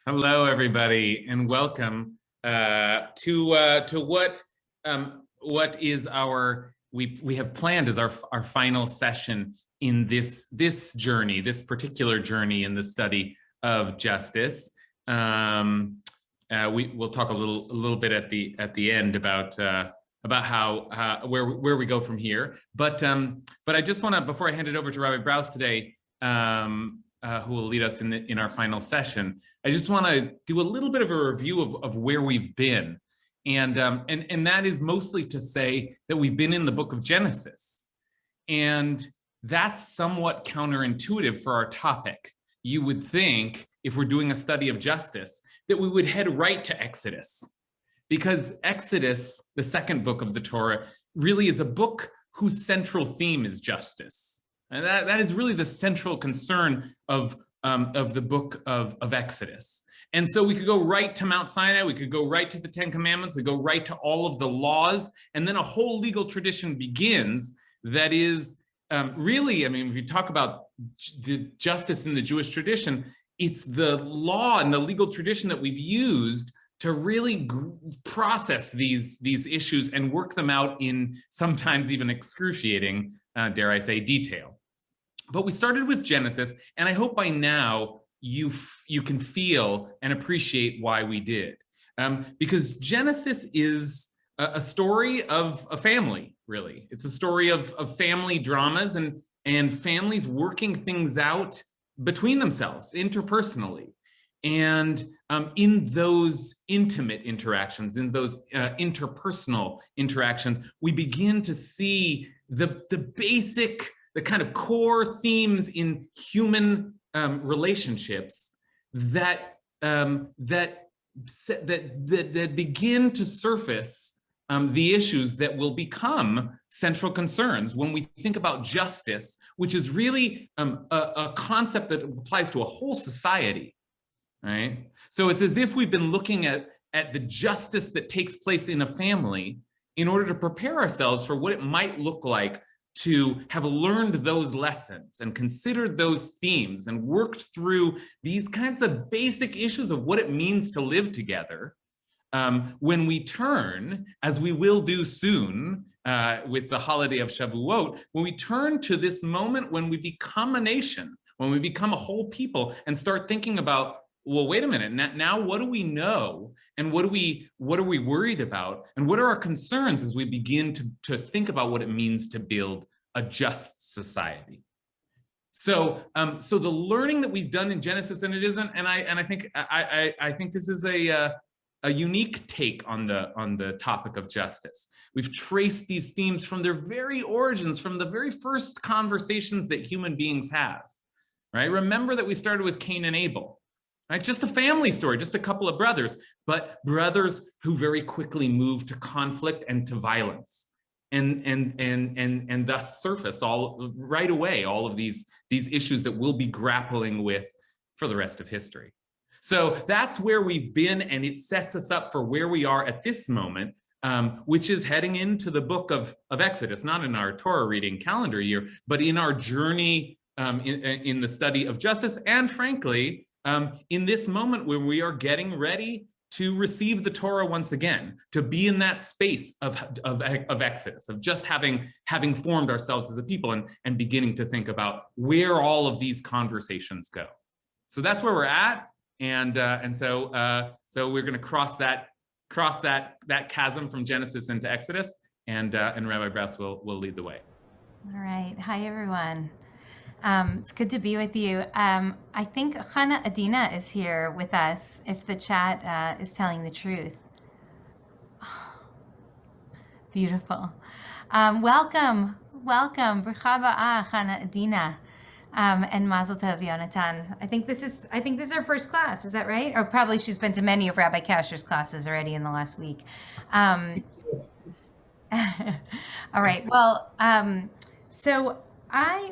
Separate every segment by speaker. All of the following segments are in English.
Speaker 1: Hello, everybody, and welcome to what is our we have planned as our final session in this journey, this particular journey in the study of justice. We'll talk a little bit at the end about how where we go from here. But I just want to, before I hand it over to Rabbi Brous today, who will lead us in our final session, I just want to do a little bit of a review of where we've been. And that is mostly to say that we've been in the book of Genesis. And that's somewhat counterintuitive for our topic. You would think, if we're doing a study of justice, that we would head right to Exodus. Because Exodus, the second book of the Torah, really is a book whose central theme is justice. And that is really the central concern of the book of Exodus. And so we could go right to Mount Sinai, we could go right to the Ten Commandments, we go right to all of the laws, and then a whole legal tradition begins that is really, I mean, if you talk about the justice in the Jewish tradition, it's the law and the legal tradition that we've used to really process these issues and work them out in sometimes even excruciating, dare I say, detail. But we started with Genesis, and I hope by now you can feel and appreciate why we did. Because Genesis is a story of a family, really. It's a story of family dramas and families working things out between themselves, interpersonally. And in those intimate interactions, in those interpersonal interactions, we begin to see the basic, the kind of core themes in human relationships that begin to surface the issues that will become central concerns when we think about justice, which is really a concept that applies to a whole society. Right? So it's as if we've been looking at the justice that takes place in a family in order to prepare ourselves for what it might look like to have learned those lessons and considered those themes and worked through these kinds of basic issues of what it means to live together. When we turn, as we will do soon with the holiday of Shavuot, when we turn to this moment when we become a nation, when we become a whole people and start thinking about, well, wait a minute, now what do we know? And what are we worried about? And what are our concerns as we begin to think about what it means to build a just society? So the learning that we've done in Genesis, and it isn't, and I think this is a unique take on the topic of justice. We've traced these themes from their very origins, from the very first conversations that human beings have, right? Remember that we started with Cain and Abel. Right? Just a family story, just a couple of brothers, but brothers who very quickly move to conflict and to violence, and thus surface right away all of these issues that we'll be grappling with for the rest of history. So that's where we've been, and it sets us up for where we are at this moment, which is heading into the book of Exodus, not in our Torah reading calendar year, but in our journey in the study of justice, and frankly, in this moment when we are getting ready to receive the Torah once again, to be in that space of Exodus, of just having formed ourselves as a people and beginning to think about where all of these conversations go. So that's where we're at, and so we're going to cross that chasm from Genesis into Exodus, and Rabbi Brous will lead the way.
Speaker 2: All right, hi everyone. It's good to be with you. I think Chana Adina is here with us, if the chat is telling the truth. Oh, beautiful. Welcome. Brucha ba'ah, Chana Adina, and Mazel Tov, Yonatan. I think this is our first class. Is that right? Or probably she's been to many of Rabbi Kasher's classes already in the last week. All right. Well, so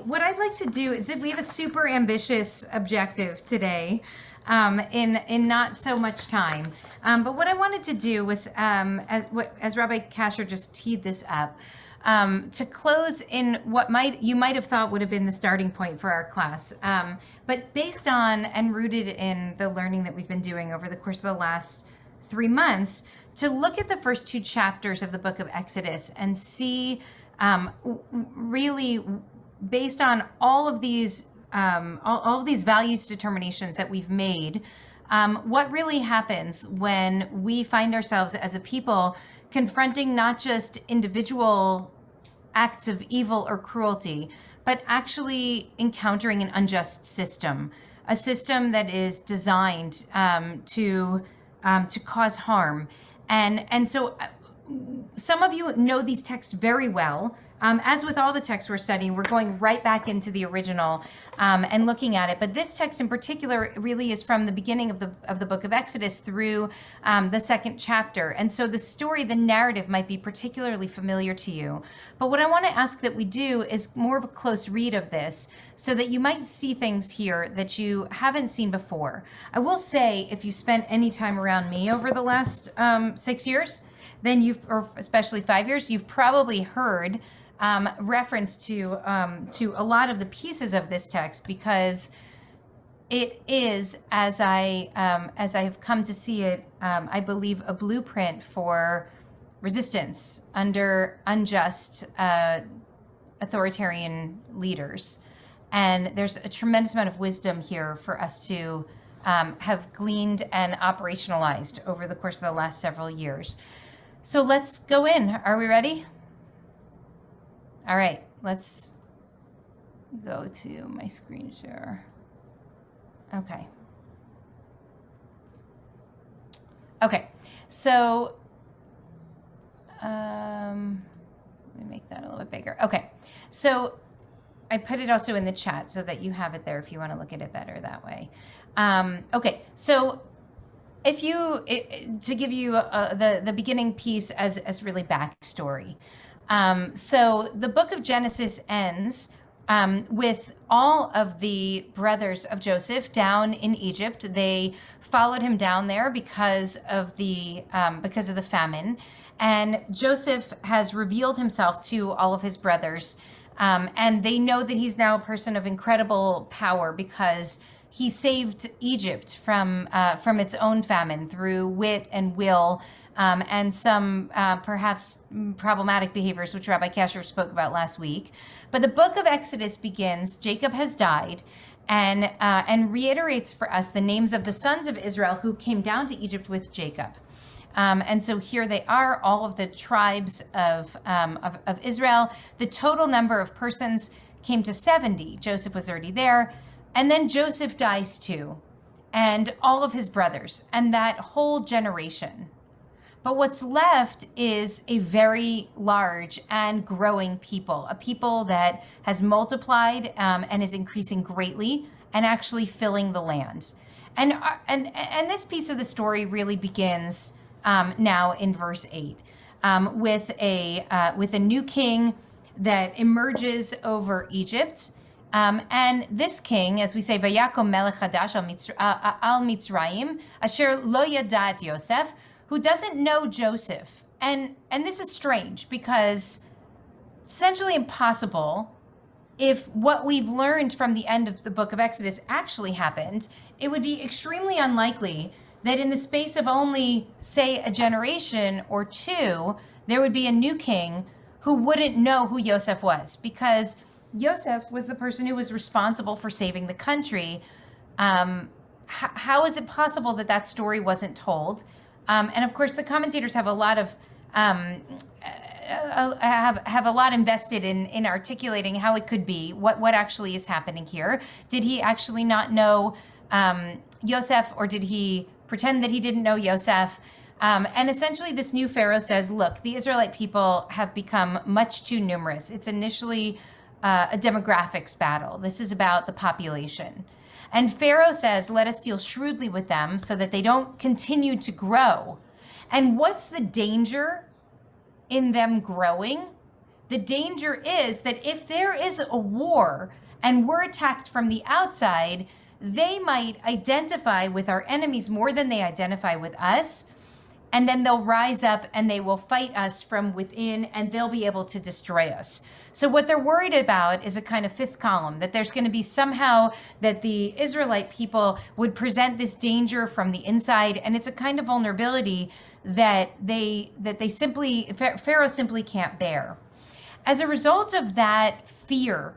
Speaker 2: what I'd like to do is that we have a super ambitious objective today, in not so much time. But what I wanted to do was, as Rabbi Kasher just teed this up, to close in what you might have thought would have been the starting point for our class, but based on and rooted in the learning that we've been doing over the course of the last 3 months, to look at the first 2 chapters of the book of Exodus and see really based on all of these values determinations that we've made, what really happens when we find ourselves as a people confronting not just individual acts of evil or cruelty, but actually encountering an unjust system, a system that is designed to cause harm. And so some of you know these texts very well. As with all the texts we're studying, we're going right back into the original and looking at it. But this text in particular really is from the beginning of the book of Exodus through the 2nd chapter. And so the story, the narrative might be particularly familiar to you. But what I want to ask that we do is more of a close read of this so that you might see things here that you haven't seen before. I will say, if you spent any time around me over the last 6 years, then or especially 5 years, you've probably heard reference to a lot of the pieces of this text, because it is, as I have come to see it, I believe, a blueprint for resistance under unjust authoritarian leaders. And there's a tremendous amount of wisdom here for us to have gleaned and operationalized over the course of the last several years. So let's go in. Are we ready? All right, let's go to my screen share. Okay. Okay, so let me make that a little bit bigger. Okay, so I put it also in the chat so that you have it there if you want to look at it better that way. Okay, so to give you the beginning piece as really backstory. So the book of Genesis ends with all of the brothers of Joseph down in Egypt. They followed him down there because of the famine, and Joseph has revealed himself to all of his brothers, and they know that he's now a person of incredible power because he saved Egypt from its own famine through wit and will. And some perhaps problematic behaviors, which Rabbi Kasher spoke about last week. But the book of Exodus begins, Jacob has died, and reiterates for us the names of the sons of Israel who came down to Egypt with Jacob. And so here they are, all of the tribes of Israel. The total number of persons came to 70. Joseph was already there. And then Joseph dies too, and all of his brothers, and that whole generation. But what's left is a very large and growing people, a people that has multiplied and is increasing greatly and actually filling the land. And this piece of the story really begins now in verse 8 with a new king that emerges over Egypt. And this king, as we say, Vayakom melech hadash al Mitzrayim, asher lo yadat Yosef, who doesn't know Joseph. And this is strange because essentially impossible. If what we've learned from the end of the book of Exodus actually happened, it would be extremely unlikely that in the space of only, say, a generation or two, there would be a new king who wouldn't know who Yosef was, because Yosef was the person who was responsible for saving the country. How is it possible that that story wasn't told? And of course, the commentators have a lot of have a lot invested in articulating how it could be, what actually is happening here. Did he actually not know Yosef, or did he pretend that he didn't know Yosef? And essentially, this new Pharaoh says, look, the Israelite people have become much too numerous. It's initially a demographics battle. This is about the population. And Pharaoh says, let us deal shrewdly with them so that they don't continue to grow. And what's the danger in them growing? The danger is that if there is a war and we're attacked from the outside, they might identify with our enemies more than they identify with us. and then they'll rise up and they will fight us from within, and they'll be able to destroy us. So what they're worried about is a kind of fifth column, that there's going to be somehow that the Israelite people would present this danger from the inside, and it's a kind of vulnerability that Pharaoh simply can't bear. As a result of that fear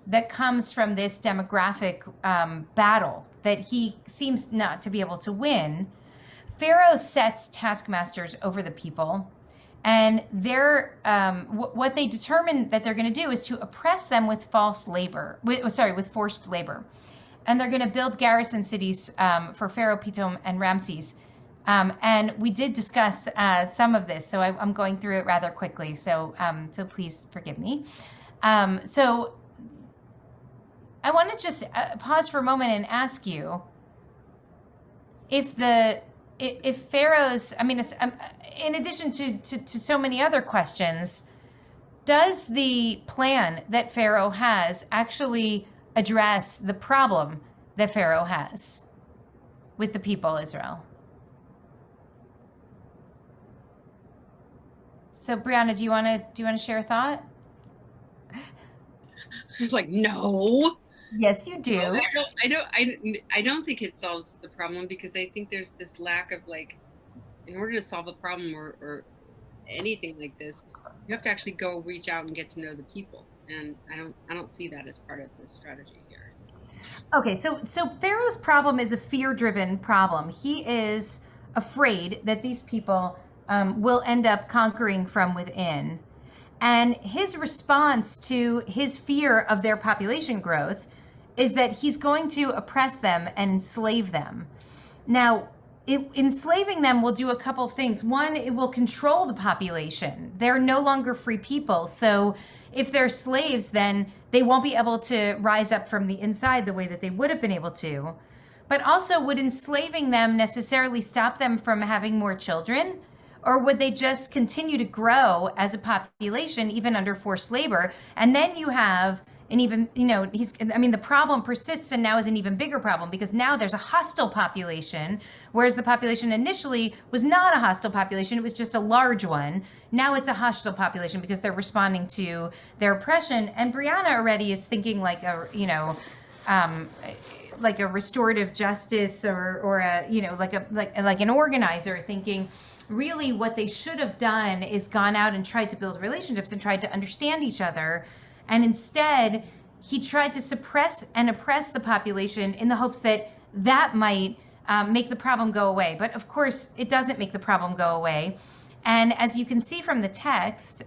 Speaker 2: that comes from this demographic battle that he seems not to be able to win, Pharaoh sets taskmasters over the people, and what they determine that they're going to do is to oppress them with forced labor. And they're going to build garrison cities for Pharaoh, Pithom, and Ramses. And we did discuss some of this, so I'm going through it rather quickly. So please forgive me. So I want to just pause for a moment and ask you if Pharaoh's, I mean, in addition to so many other questions, does the plan that Pharaoh has actually address the problem that Pharaoh has with the people Israel? So Brianna, do you want to share a thought?
Speaker 3: It's like, no.
Speaker 2: Yes, you do.
Speaker 3: I don't think it solves the problem, because I think there's this lack of, like, in order to solve a problem or anything like this, you have to actually go reach out and get to know the people. And I don't see that as part of the strategy here.
Speaker 2: Okay, so Pharaoh's problem is a fear-driven problem. He is afraid that these people will end up conquering from within. And his response to his fear of their population growth is that he's going to oppress them and enslave them. Now, enslaving them will do a couple of things. One, it will control the population. They're no longer free people. So if they're slaves, then they won't be able to rise up from the inside the way that they would have been able to. But also, would enslaving them necessarily stop them from having more children? Or would they just continue to grow as a population, even under forced labor? And then you have an even, the problem persists and now is an even bigger problem, because now there's a hostile population, whereas the population initially was not a hostile population, it was just a large one. Now it's a hostile population because they're responding to their oppression. And Brianna already is thinking like a restorative justice or like an organizer, thinking, really what they should have done is gone out and tried to build relationships and tried to understand each other. And instead, he tried to suppress and oppress the population in the hopes that that might make the problem go away. But of course, it doesn't make the problem go away. And as you can see from the text,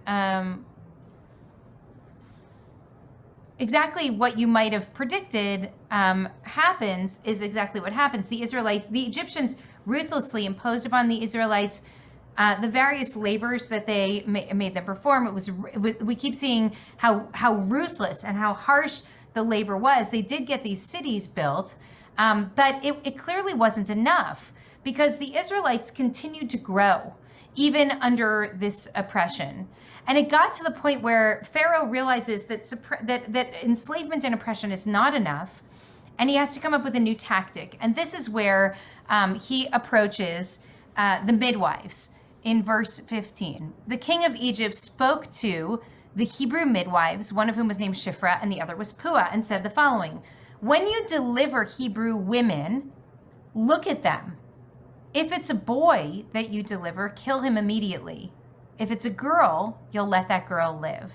Speaker 2: exactly what you might have predicted happens is exactly what happens. The Egyptians ruthlessly imposed upon the Israelites the various labors that they made them perform. We keep seeing how ruthless and how harsh the labor was. They did get these cities built, but it clearly wasn't enough, because the Israelites continued to grow even under this oppression. And it got to the point where Pharaoh realizes that enslavement and oppression is not enough, and he has to come up with a new tactic. And this is where he approaches the midwives in verse 15. The king of Egypt spoke to the Hebrew midwives, one of whom was named Shiphrah and the other was Puah, and said the following: when you deliver Hebrew women, look at them. If it's a boy that you deliver, kill him immediately. If it's a girl, you'll let that girl live.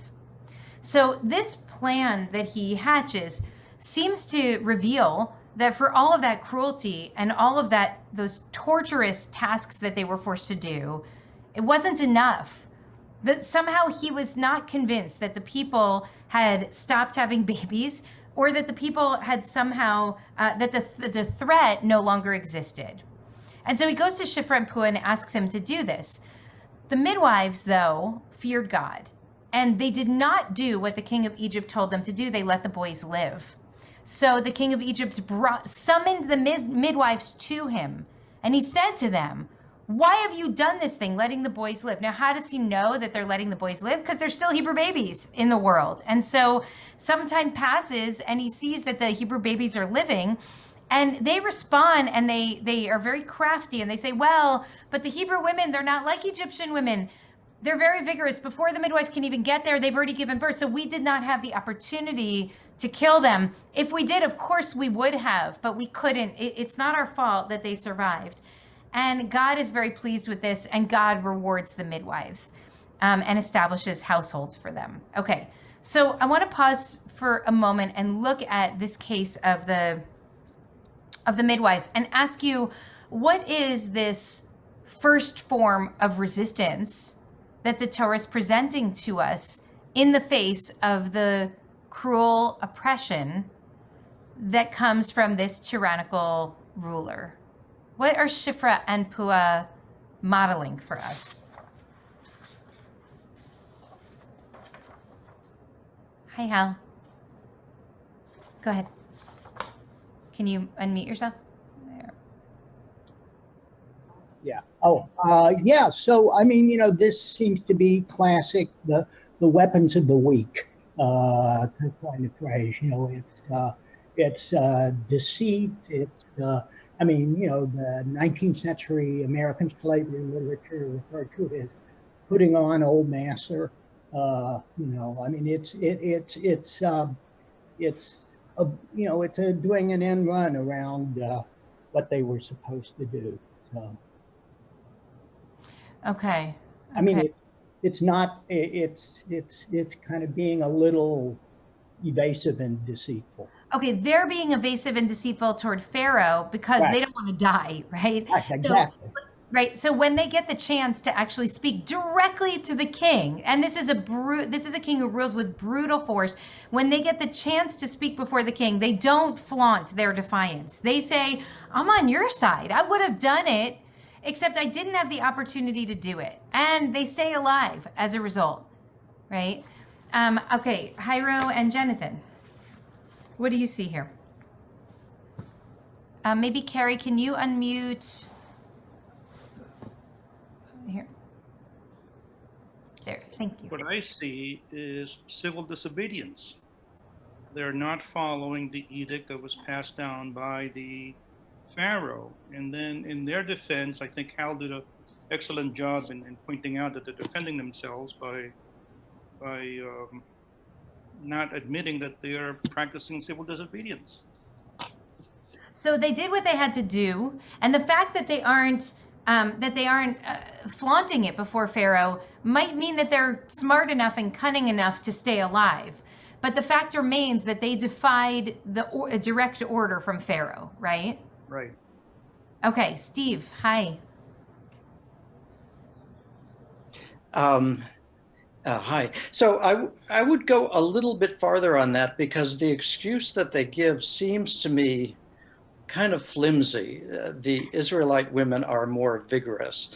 Speaker 2: So this plan that he hatches seems to reveal that for all of that cruelty and all of those torturous tasks that they were forced to do, it wasn't enough. That somehow he was not convinced that the people had stopped having babies, or that the people had somehow, that the threat no longer existed. And so he goes to Shiphrah and Puah and asks him to do this. The midwives, though, feared God, and they did not do what the king of Egypt told them to do. They let the boys live. So the king of Egypt summoned the midwives to him, and he said to them, why have you done this thing, letting the boys live? Now, how does he know that they're letting the boys live? Because there's still Hebrew babies in the world. And so some time passes, and he sees that the Hebrew babies are living, And they respond, and they are very crafty, and they say, well, but the Hebrew women, they're not like Egyptian women. They're very vigorous. Before the midwife can even get there, they've already given birth. So we did not have the opportunity to kill them. If we did, of course we would have, but we couldn't. It's not our fault that they survived. And God is very pleased with this, and God rewards the midwives and establishes households for them. Okay, so I want to pause for a moment and look at this case of the midwives and ask you, what is this first form of resistance that the Torah is presenting to us in the face of the cruel oppression that comes from this tyrannical ruler? What are Shifra and Pua modeling for us? Hi, Hal. Go ahead. Can you unmute yourself? There.
Speaker 4: Yeah. Oh, yeah. So, I mean, this seems to be classic, the weapons of the weak kind of phrase. It's deceit. It's, I mean, the 19th century American slavery literature referred to it as putting on old master. I mean, it's doing an end run around what they were supposed to do. So.
Speaker 2: Okay.
Speaker 4: I mean, it's kind of being a little evasive and deceitful.
Speaker 2: Okay, they're being evasive and deceitful toward Pharaoh because they don't want to die, right?
Speaker 4: Right, exactly.
Speaker 2: So when they get the chance to actually speak directly to the king, and this is a king who rules with brutal force, when they get the chance to speak before the king, they don't flaunt their defiance. They say, I'm on your side. I would have done it, except I didn't have the opportunity to do it. And they stay alive as a result, right? Okay, Hyro and Jonathan, what do you see here? Maybe Carrie, can you unmute? Here. There, thank you.
Speaker 5: What I see is civil disobedience. They're not following the edict that was passed down by the Pharaoh. And then in their defense, I think Hal did an excellent job in pointing out that they're defending themselves by not admitting that they are practicing civil disobedience.
Speaker 2: So they did what they had to do, and the fact that they aren't flaunting it before Pharaoh might mean that they're smart enough and cunning enough to stay alive. But the fact remains that they defied a direct order from Pharaoh, right?
Speaker 5: Right.
Speaker 2: Okay, Steve, hi.
Speaker 6: Hi. So I would go a little bit farther on that, because the excuse that they give seems to me kind of flimsy. The Israelite women are more vigorous.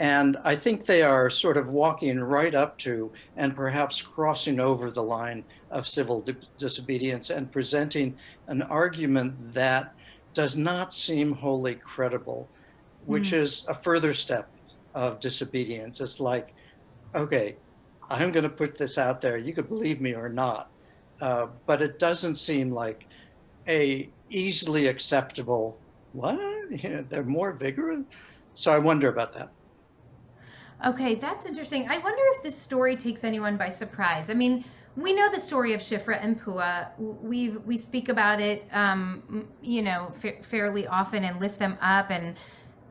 Speaker 6: And I think they are sort of walking right up to and perhaps crossing over the line of civil disobedience and presenting an argument that does not seem wholly credible, which is a further step of disobedience. It's like, okay, I'm going to put this out there. You could believe me or not. But it doesn't seem like a easily acceptable, what? They're more vigorous. So I wonder about that.
Speaker 2: Okay, that's interesting. I wonder if this story takes anyone by surprise. I mean, we know the story of Shifra and Pua. We speak about it, fairly often and lift them up. And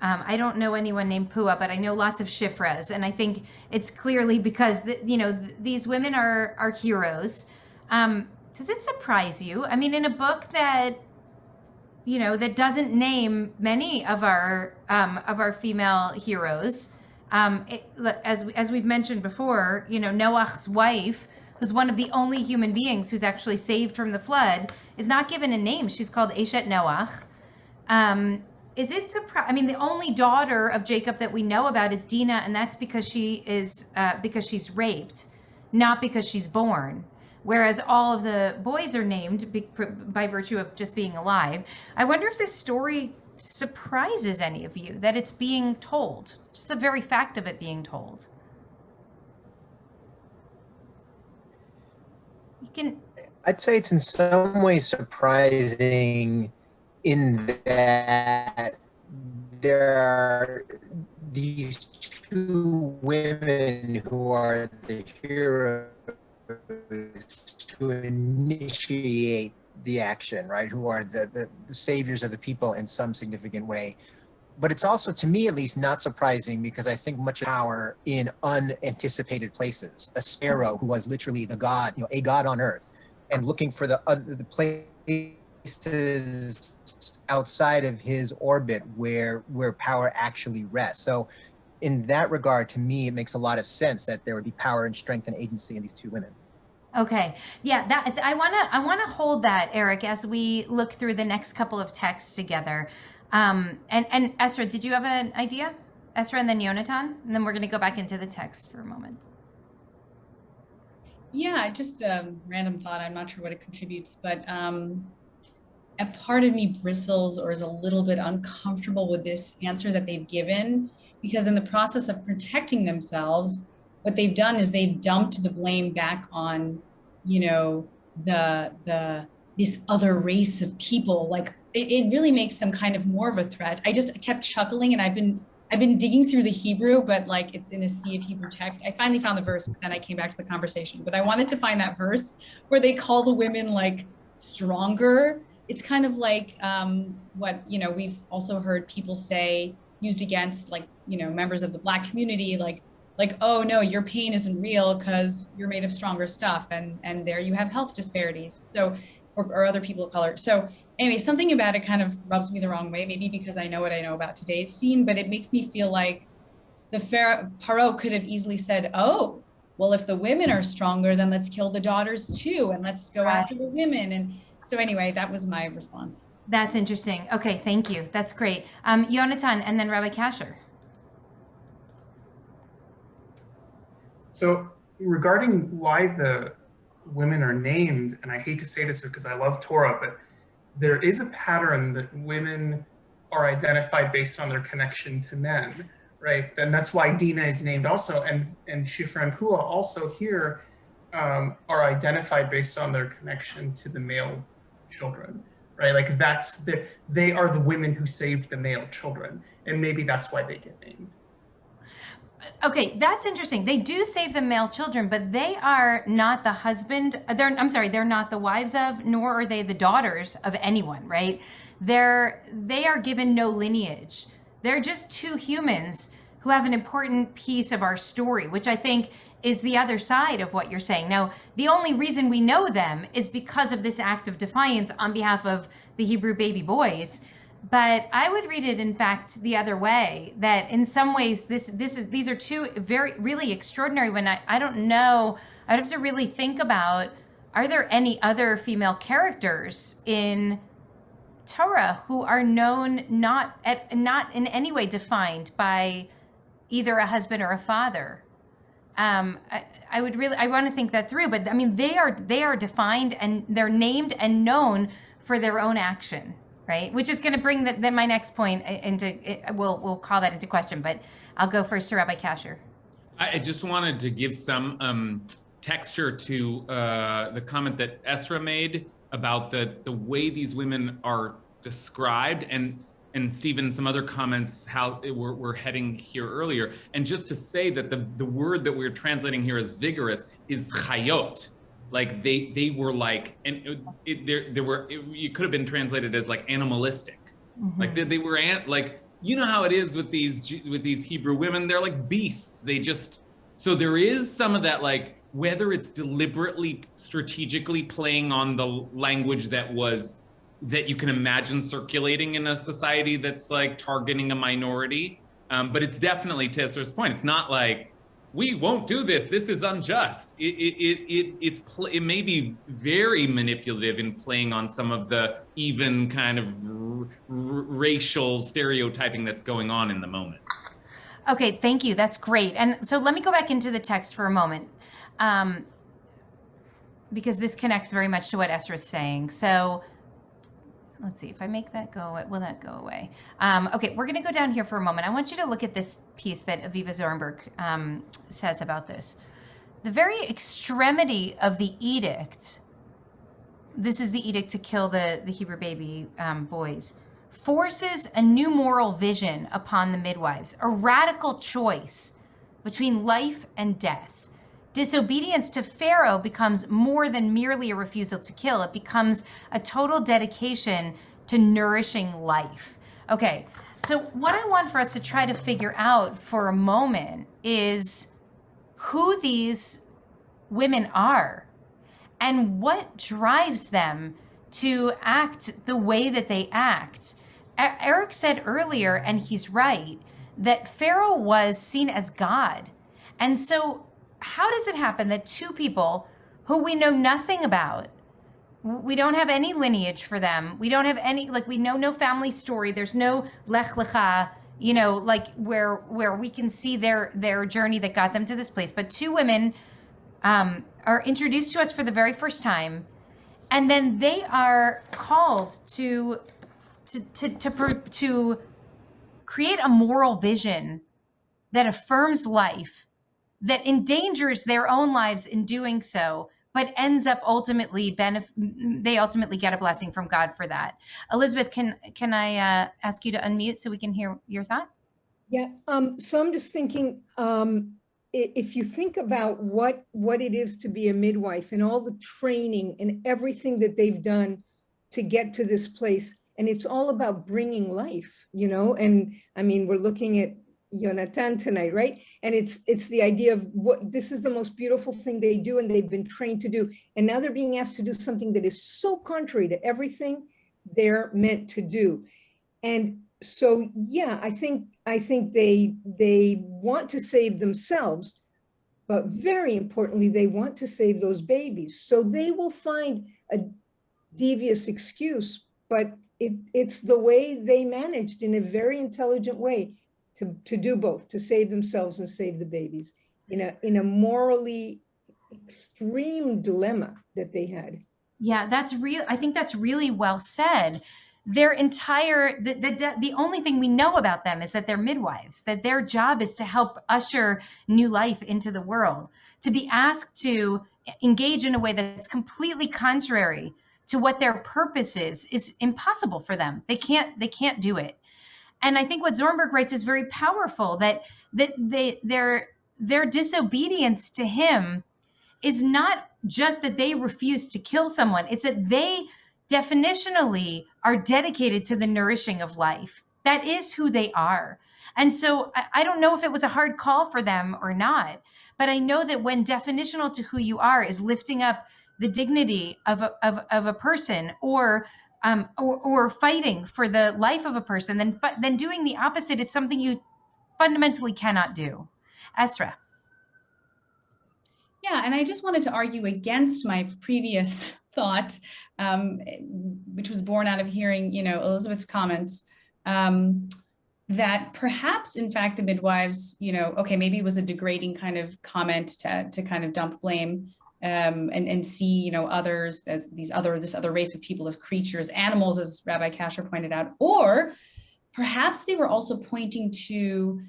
Speaker 2: I don't know anyone named Pua, but I know lots of Shifras. And I think it's clearly because, these women are heroes. Does it surprise you? I mean, in a book that, that doesn't name many of our female heroes, as we've mentioned before, Noach's wife, who's one of the only human beings who's actually saved from the flood, is not given a name. She's called Eshet Noach. Is it surprising? I mean, the only daughter of Jacob that we know about is Dinah, and that's because because she's raped, not because she's born. Whereas all of the boys are named by virtue of just being alive. I wonder if this story surprises any of you, that it's being told, just the very fact of it being told.
Speaker 7: I'd say it's in some ways surprising in that there are these two women who are the heroes to initiate the action, right? Who are the saviors of the people in some significant way. But it's also, to me at least, not surprising because I think much power in unanticipated places. A sparrow who was literally the god, a god on earth, and looking for the places outside of his orbit where power actually rests. So in that regard, to me, it makes a lot of sense that there would be power and strength and agency in these two women.
Speaker 2: Okay. Yeah, that I want to hold that, Eric, as we look through the next couple of texts together. And Esra, did you have an idea? Esra and then Yonatan, and then we're going to go back into the text for a moment.
Speaker 8: Yeah, just a random thought. I'm not sure what it contributes, but a part of me bristles or is a little bit uncomfortable with this answer that they've given, because in the process of protecting themselves, what they've done is they've dumped the blame back on, this other race of people. Like it really makes them kind of more of a threat. I just kept chuckling, and I've been digging through the Hebrew, but like it's in a sea of Hebrew text. I finally found the verse, but then I came back to the conversation. But I wanted to find that verse where they call the women like stronger. It's kind of like what we've also heard people say, used against members of the Black community, like oh no, your pain isn't real because you're made of stronger stuff, and there you have health disparities. So or other people of color. So anyway, something about it kind of rubs me the wrong way, maybe because I know what I know about today's scene, but it makes me feel like the Paro could have easily said, oh, well, if the women are stronger, then let's kill the daughters too, and let's go after the women. And so anyway, that was my response.
Speaker 2: That's interesting. Okay, thank you. That's great. Yonatan and then Rabbi Kasher.
Speaker 9: So regarding why the women are named, and I hate to say this because I love Torah, but there is a pattern that women are identified based on their connection to men, right? And that's why Dinah is named also, and Shifra and Pua also here are identified based on their connection to the male children, right? Like they are the women who saved the male children, and maybe that's why they get named.
Speaker 2: Okay, that's interesting. They do save the male children, but they are not the husband. They're not the wives of, nor are they the daughters of anyone, right? They are given no lineage. They're just two humans who have an important piece of our story, which I think is the other side of what you're saying. Now, the only reason we know them is because of this act of defiance on behalf of the Hebrew baby boys. But I would read it, in fact, the other way, that in some ways these are two really extraordinary women. I don't know. I'd have to really think about, are there any other female characters in Torah who are known not in any way defined by either a husband or a father? I want to think that through. But I mean, they are defined and they're named and known for their own action. Right, which is going to bring then my next point into. We'll call that into question, but I'll go first to Rabbi Kasher.
Speaker 1: I just wanted to give some texture to the comment that Esra made about the way these women are described, and Stephen, some other comments how we're heading here earlier, and just to say that the word that we're translating here as vigorous is chayot. Like they were like, and it could have been translated as like animalistic. Mm-hmm. Like they were like, you know how it is with these Hebrew women, they're like beasts. So there is some of that, like whether it's deliberately, strategically playing on the language that you can imagine circulating in a society that's like targeting a minority. But it's definitely, to Esther's point, it's not like, we won't do this. This is unjust. It may be very manipulative in playing on some of the even kind of racial stereotyping that's going on in the moment.
Speaker 2: Okay, thank you. That's great. And so let me go back into the text for a moment, because this connects very much to what Esther is saying. So let's see if I make that go away. Will that go away? Okay, we're going to go down here for a moment. I want you to look at this piece that Aviva Zornberg says about this. The very extremity of the edict this is the edict to kill the Hebrew baby boys, forces a new moral vision upon the midwives, a radical choice between life and death. Disobedience to Pharaoh becomes more than merely a refusal to kill. It becomes a total dedication to nourishing life. Okay, so what I want for us to try to figure out for a moment is who these women are and what drives them to act the way that they act. Eric said earlier, and he's right, that Pharaoh was seen as God. And so how does it happen that two people who we know nothing about, we don't have any lineage for them, we don't have any, like, we know no family story, there's no Lech Lecha, you know, like where we can see their journey that got them to this place, but two women are introduced to us for the very first time, and then they are called to create a moral vision that affirms life, that endangers their own lives in doing so, but ends up ultimately they ultimately get a blessing from God for that. Elizabeth, can I ask you to unmute so we can hear your thought?
Speaker 10: Yeah. So I'm just thinking, if you think about what it is to be a midwife and all the training and everything that they've done to get to this place, and it's all about bringing life, you know. And I mean, we're looking at Yonatan tonight, right? And it's the idea of what this is the most beautiful thing they do, and they've been trained to do, and now they're being asked to do something that is so contrary to everything they're meant to do. And so, yeah, I think they want to save themselves, but very importantly, they want to save those babies. So they will find a devious excuse, but it's the way they managed in a very intelligent way to do both, to save themselves and save the babies in a morally extreme dilemma that they had.
Speaker 2: Yeah, that's real. I think that's really well said. Their entire, the only thing we know about them is that they're midwives, that their job is to help usher new life into the world. To be asked to engage in a way that's completely contrary to what their purpose is impossible for them. They can't do it. And I think what Zornberg writes is very powerful, that their disobedience to him is not just that they refuse to kill someone, it's that they definitionally are dedicated to the nourishing of life. That is who they are. And so I don't know if it was a hard call for them or not, but I know that when definitional to who you are is lifting up the dignity of a person, or fighting for the life of a person, then doing the opposite is something you fundamentally cannot do. Esra.
Speaker 8: Yeah, and I just wanted to argue against my previous thought, which was born out of hearing, Elizabeth's comments, that perhaps, in fact, the midwives, okay, maybe it was a degrading kind of comment to kind of dump blame, and see, others as this other race of people as creatures, animals, as Rabbi Kasher pointed out, or perhaps they were also pointing to,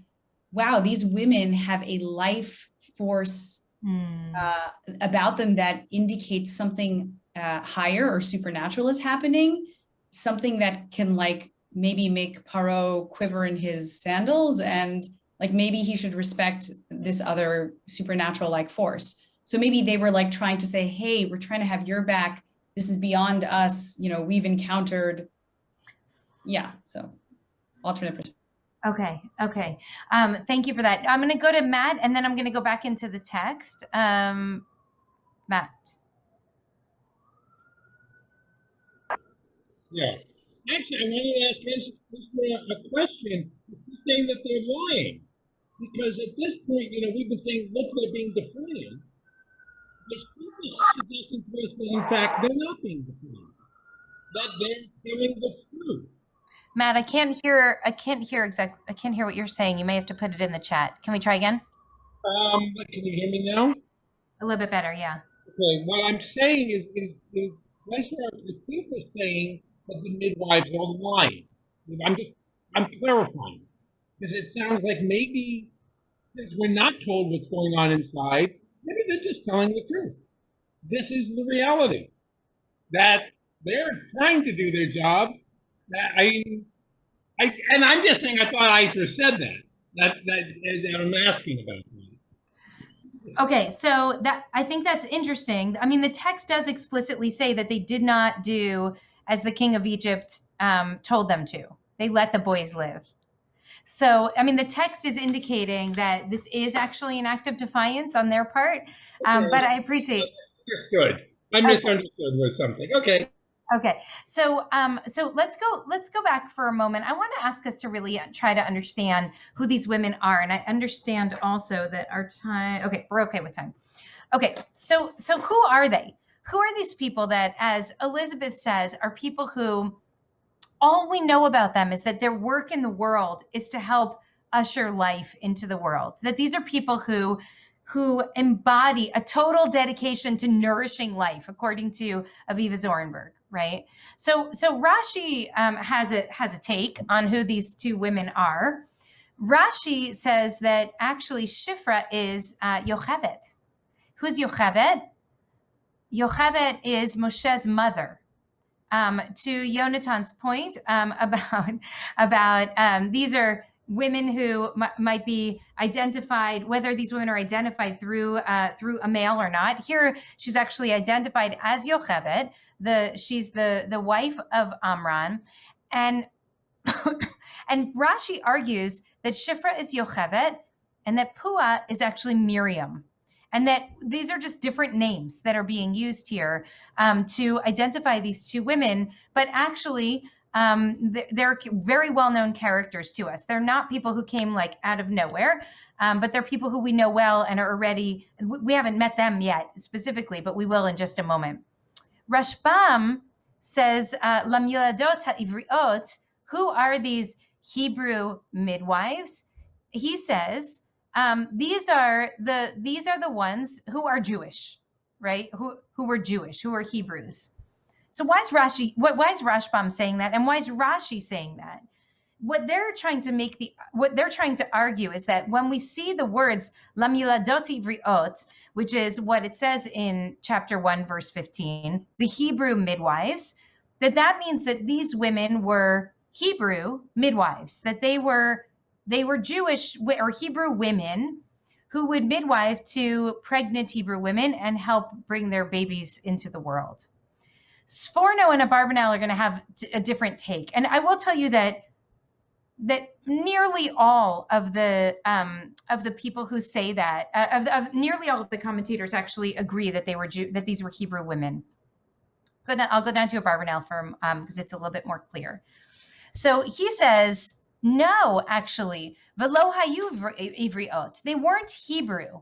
Speaker 8: wow, these women have a life force about them that indicates something higher or supernatural is happening, something that can maybe make Paro quiver in his sandals, and maybe he should respect this other supernatural force. So maybe they were trying to say, hey, we're trying to have your back. This is beyond us. We've encountered. Yeah. So alternate perspective.
Speaker 2: Okay. Thank you for that. I'm going to go to Matt, and then I'm going to go back into the text. Matt.
Speaker 11: Yeah. Actually, I wanted to ask Israel a question. You're saying that they're lying. Because at this point, we've been saying, look, they're being defiant. But people suggesting to us that, in fact, they're not being defiant. That they're telling the truth.
Speaker 2: Matt, I can't hear what you're saying. You may have to put it in the chat. Can we try again?
Speaker 11: Can you hear me now?
Speaker 2: A little bit better, yeah.
Speaker 11: Okay, what I'm saying is the people saying that the midwives are lying. I'm clarifying. Because it sounds like maybe, since we're not told what's going on inside, maybe they're just telling the truth. This is the reality. that they're trying to do their job. And I'm just saying, I thought Eisner said that I'm asking about that.
Speaker 2: Okay, so that I think that's interesting. I mean, the text does explicitly say that they did not do as the king of Egypt told them to. They let the boys live. So, I mean, the text is indicating that this is actually an act of defiance on their part. But I appreciate.
Speaker 11: Understood. I misunderstood with something. Okay.
Speaker 2: Okay, so let's go back for a moment. I want to ask us to really try to understand who these women are, and I understand also that our time. Okay, we're okay with time. Okay, so who are they? Who are these people that, as Elizabeth says, are people who all we know about them is that their work in the world is to help usher life into the world. That these are people who embody a total dedication to nourishing life, according to Aviva Zorenberg, right? So Rashi has a take on who these two women are. Rashi says that actually Shifra is Yocheved. Who's Yocheved? Yocheved is Moshe's mother. To Yonatan's point about these are women who might be identified, whether these women are identified through a male or not. Here, she's actually identified as Yocheved. She's the wife of Amram, and and Rashi argues that Shifra is Yocheved and that Pua is actually Miriam. And that these are just different names that are being used here to identify these two women, but actually they're very well-known characters to us. They're not people who came like out of nowhere, but they're people who we know well and are already, we haven't met them yet specifically, but we will in just a moment. Rashbam says, Lamiladot ha'ivriot, who are these Hebrew midwives? He says, these are the ones who are Jewish, right? Who were Jewish, who are Hebrews. So why is Rashbam saying that, and why is Rashi saying that? What they're trying to argue is that when we see the words lamiladot ivriot, which is what it says in chapter 1, verse 15, the Hebrew midwives, that means that these women were Hebrew midwives, that they were Jewish or Hebrew women who would midwife to pregnant Hebrew women and help bring their babies into the world. Sforno and Abarbanel are going to have a different take. And I will tell you that nearly all of the people who say that, of nearly all of the commentators actually agree that that these were Hebrew women. I'll go down to Abarbanel because it's a little bit more clear. So he says, no, actually, velo hayu ivriot. They weren't Hebrew,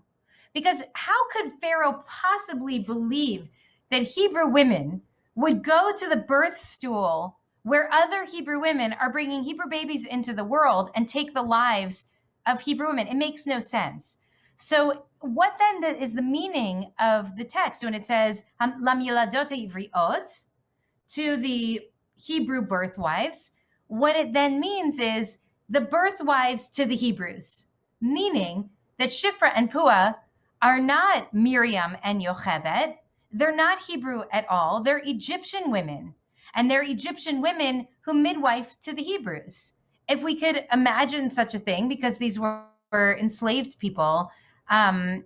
Speaker 2: because how could Pharaoh possibly believe that Hebrew women would go to the birth stool where other Hebrew women are bringing Hebrew babies into the world and take the lives of Hebrew women? It makes no sense. So what then is the meaning of the text when it says lam yiladot ivriot to the Hebrew birth wives? What it then means is the birth wives to the Hebrews, meaning that Shifra and Pua are not Miriam and Yocheved. They're not Hebrew at all. They're Egyptian women, and they're Egyptian women who midwife to the Hebrews. If we could imagine such a thing, because these were enslaved people, and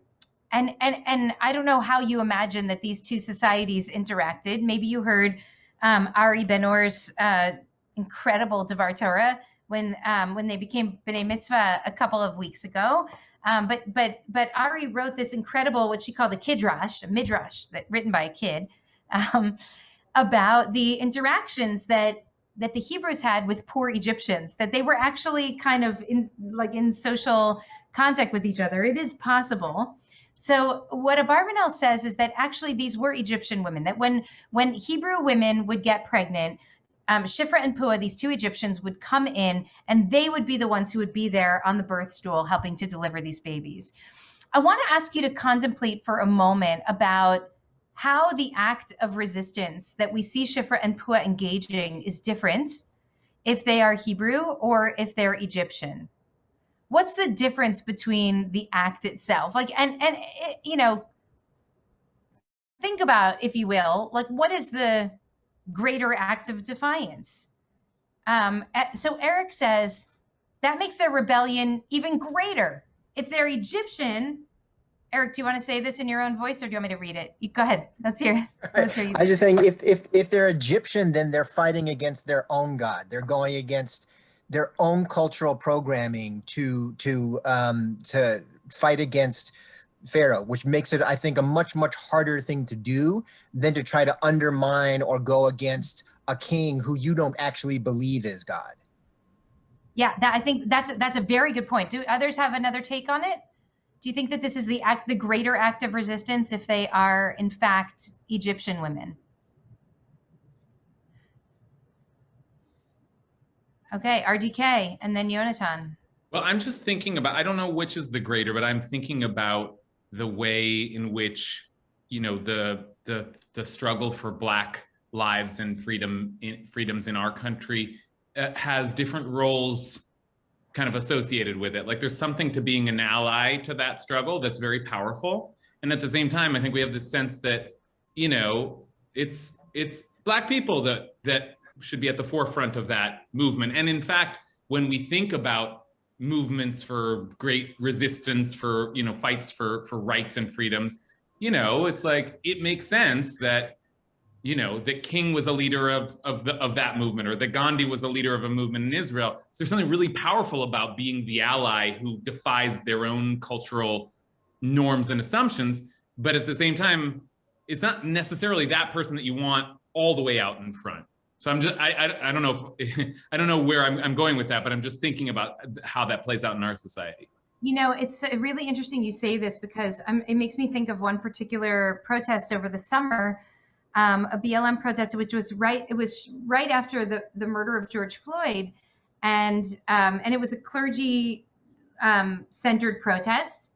Speaker 2: I don't know how you imagine that these two societies interacted. Maybe you heard Ari Ben-Or's incredible Devar Torah when they became B'nai Mitzvah a couple of weeks ago. But Ari wrote this incredible, what she called a Kidrash, a midrash written by a kid, about the interactions that the Hebrews had with poor Egyptians, that they were actually kind of in social contact with each other. It is possible. So what Abarbanel says is that actually these were Egyptian women, that when Hebrew women would get pregnant, Shifra and Pua, these two Egyptians, would come in and they would be the ones who would be there on the birth stool helping to deliver these babies. I want to ask you to contemplate for a moment about how the act of resistance that we see Shifra and Pua engaging is different if they are Hebrew or if they're Egyptian. What's the difference between the act itself? And think about, if you will, like, what is the greater act of defiance? So Eric says that makes their rebellion even greater. If they're Egyptian, Eric, do you want to say this in your own voice, or do you want me to read it? Go ahead. Let's hear you.
Speaker 7: I'm just saying, if they're Egyptian, then they're fighting against their own God. They're going against their own cultural programming to fight against Pharaoh, which makes it, I think, a much harder thing to do than to try to undermine or go against a king who you don't actually believe is God.
Speaker 2: Yeah, I think that's a very good point. Do others have another take on it? Do you think that this is the greater act of resistance if they are in fact Egyptian women? Okay, RDK, and then Yonatan.
Speaker 1: Well, I'm just thinking about, I don't know which is the greater, but I'm thinking about the way in which, you know, the struggle for Black lives and freedoms in our country has different roles kind of associated with it. Like, there's something to being an ally to that struggle that's very powerful. And at the same time, I think we have this sense that, you know, it's Black people that should be at the forefront of that movement. And in fact, when we think about movements for great resistance, for, you know, fights for rights and freedoms, you know, it's like, it makes sense that, you know, that King was a leader of that movement, or that Gandhi was a leader of a movement in Israel. So there's something really powerful about being the ally who defies their own cultural norms and assumptions. But at the same time, it's not necessarily that person that you want all the way out in front. So I'm just, I don't know if, I don't know where I'm going with that, but I'm just thinking about how that plays out in our society.
Speaker 2: You know, it's really interesting you say this, because it makes me think of one particular protest over the summer, a BLM protest, which was right after the murder of George Floyd, and it was a clergy centered protest,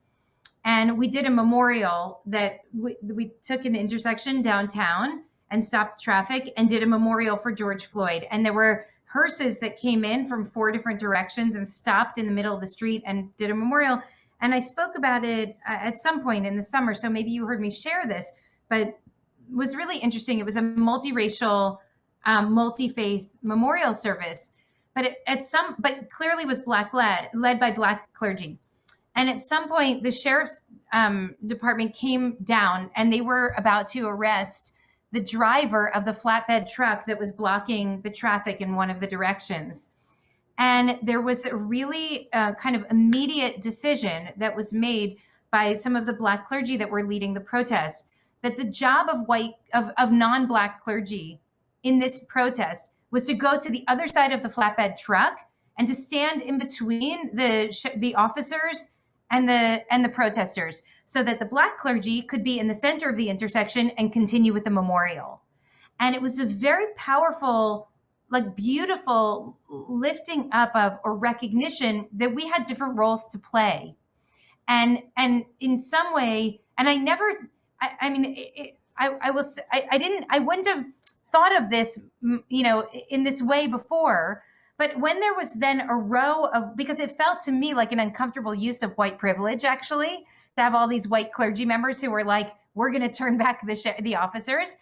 Speaker 2: and we did a memorial that we took an intersection downtown and stopped traffic and did a memorial for George Floyd, and there were hearses that came in from 4 different directions and stopped in the middle of the street and did a memorial. And I spoke about it at some point in the summer, so maybe you heard me share this, but it was really interesting. It was a multiracial, multi-faith memorial service, but but clearly was Black led by Black clergy. And at some point, the sheriff's department came down, and they were about to arrest the driver of the flatbed truck that was blocking the traffic in one of the directions. And there was a really kind of immediate decision that was made by some of the Black clergy that were leading the protest, that the job of non-Black clergy in this protest was to go to the other side of the flatbed truck and to stand in between the officers and the protesters, so that the Black clergy could be in the center of the intersection and continue with the memorial. And it was a very powerful, like, beautiful lifting up of, or recognition that we had different roles to play. And in some way, and I never, I mean, I wouldn't have thought of this, you know, in this way before. But when there was then a row of, because it felt to me like an uncomfortable use of white privilege, actually, to have all these white clergy members who were like, we're going to turn back the officers.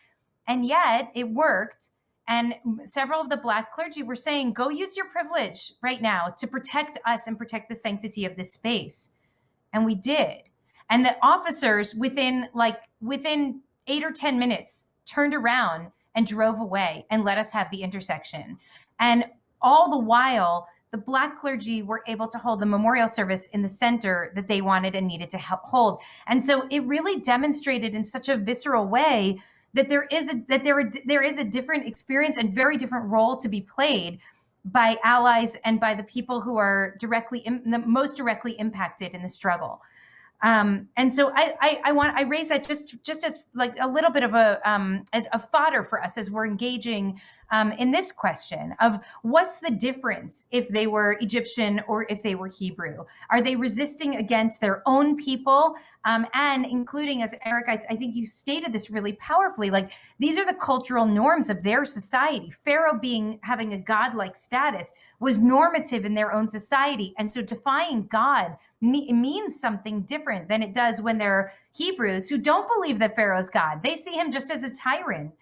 Speaker 2: And yet it worked. And several of the Black clergy were saying, go use your privilege right now to protect us and protect the sanctity of this space. And we did. And the officers within 8 or 10 minutes turned around and drove away and let us have the intersection. And all the while, the Black clergy were able to hold the memorial service in the center that they wanted and needed to hold. And so it really demonstrated in such a visceral way that there is a different experience and very different role to be played by allies and by the people who are the most directly impacted in the struggle. And so I raise that just as like a little bit of as a fodder for us as we're engaging in this question of what's the difference if they were Egyptian or if they were Hebrew? Are they resisting against their own people? And including, as Eric, I think you stated this really powerfully, like these are the cultural norms of their society. Pharaoh having a godlike status was normative in their own society. And so defying God means something different than it does when they're Hebrews who don't believe that Pharaoh's God. They see him just as a tyrant.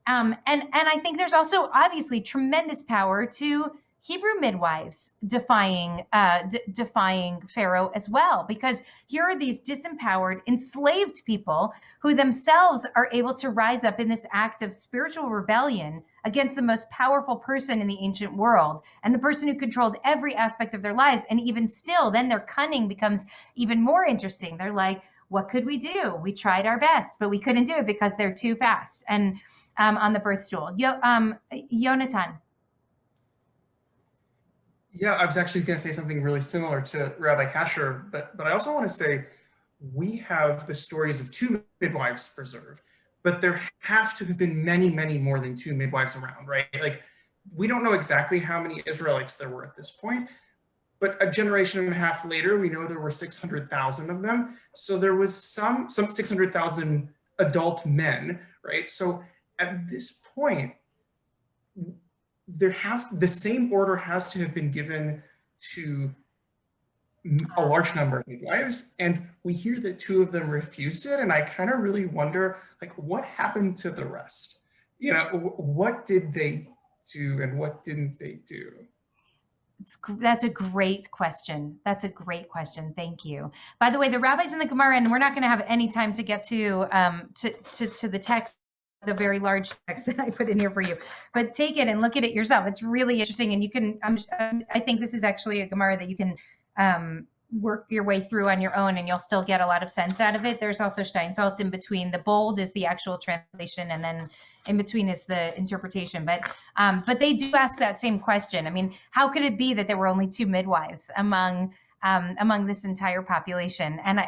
Speaker 2: And I think there's also obviously tremendous power to Hebrew midwives defying Pharaoh as well, because here are these disempowered, enslaved people who themselves are able to rise up in this act of spiritual rebellion against the most powerful person in the ancient world and the person who controlled every aspect of their lives. And even still, then their cunning becomes even more interesting. They're like, what could we do? We tried our best, but we couldn't do it because they're too fast. And on the birth stool. Yonatan.
Speaker 9: Yeah, I was actually going to say something really similar to Rabbi Kasher, but I also want to say we have the stories of two midwives preserved, but there have to have been many, many more than two midwives around, right? Like, we don't know exactly how many Israelites there were at this point, but a generation and a half later, we know there were 600,000 of them. So there was some 600,000 adult men, right? So at this point, the same order has to have been given to a large number of midwives, and we hear that two of them refused it, and I kind of really wonder, like, what happened to the rest? You know, what did they do and what didn't they do?
Speaker 2: That's a great question. That's a great question. Thank you. By the way, the rabbis in the Gemara, and we're not going to have any time to get to the text, the very large text that I put in here for you, but take it and look at it yourself. It's really interesting. And you can, I think this is actually a Gemara that you can work your way through on your own and you'll still get a lot of sense out of it. There's also Steinsaltz in between. The bold is the actual translation and then in between is the interpretation. But they do ask that same question. I mean, how could it be that there were only two midwives among this entire population? And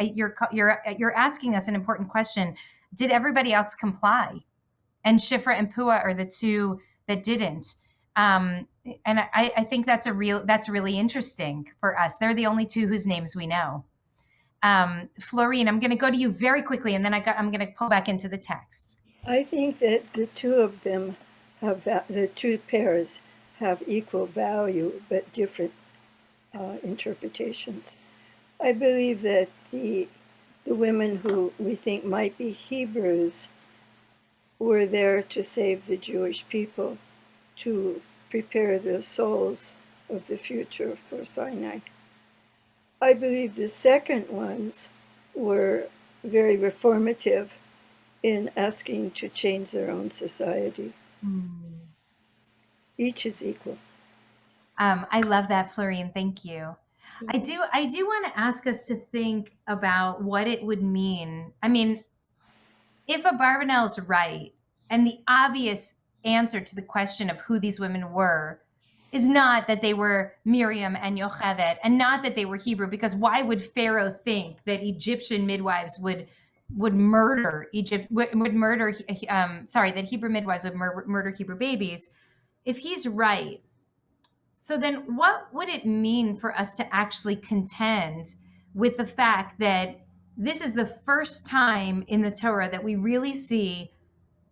Speaker 2: you're asking us an important question. Did everybody else comply? And Shifra and Pua are the two that didn't. And I think that's really interesting for us. They're the only two whose names we know. Florine, I'm going to go to you very quickly, and then I'm going to pull back into the text.
Speaker 12: I think that the two of them the two pairs have equal value, but different interpretations. I believe that the women who we think might be Hebrews were there to save the Jewish people, to prepare the souls of the future for Sinai. I believe the second ones were very reformative in asking to change their own society. Each is equal.
Speaker 2: I love that, Florine. Thank you. I do want to ask us to think about what it would mean. I mean, if Abarbanel's right, and the obvious answer to the question of who these women were is not that they were Miriam and Yocheved, and not that they were Hebrew, because why would Pharaoh think that Egyptian midwives that Hebrew midwives would murder Hebrew babies? If he's right, so then what would it mean for us to actually contend with the fact that this is the first time in the Torah that we really see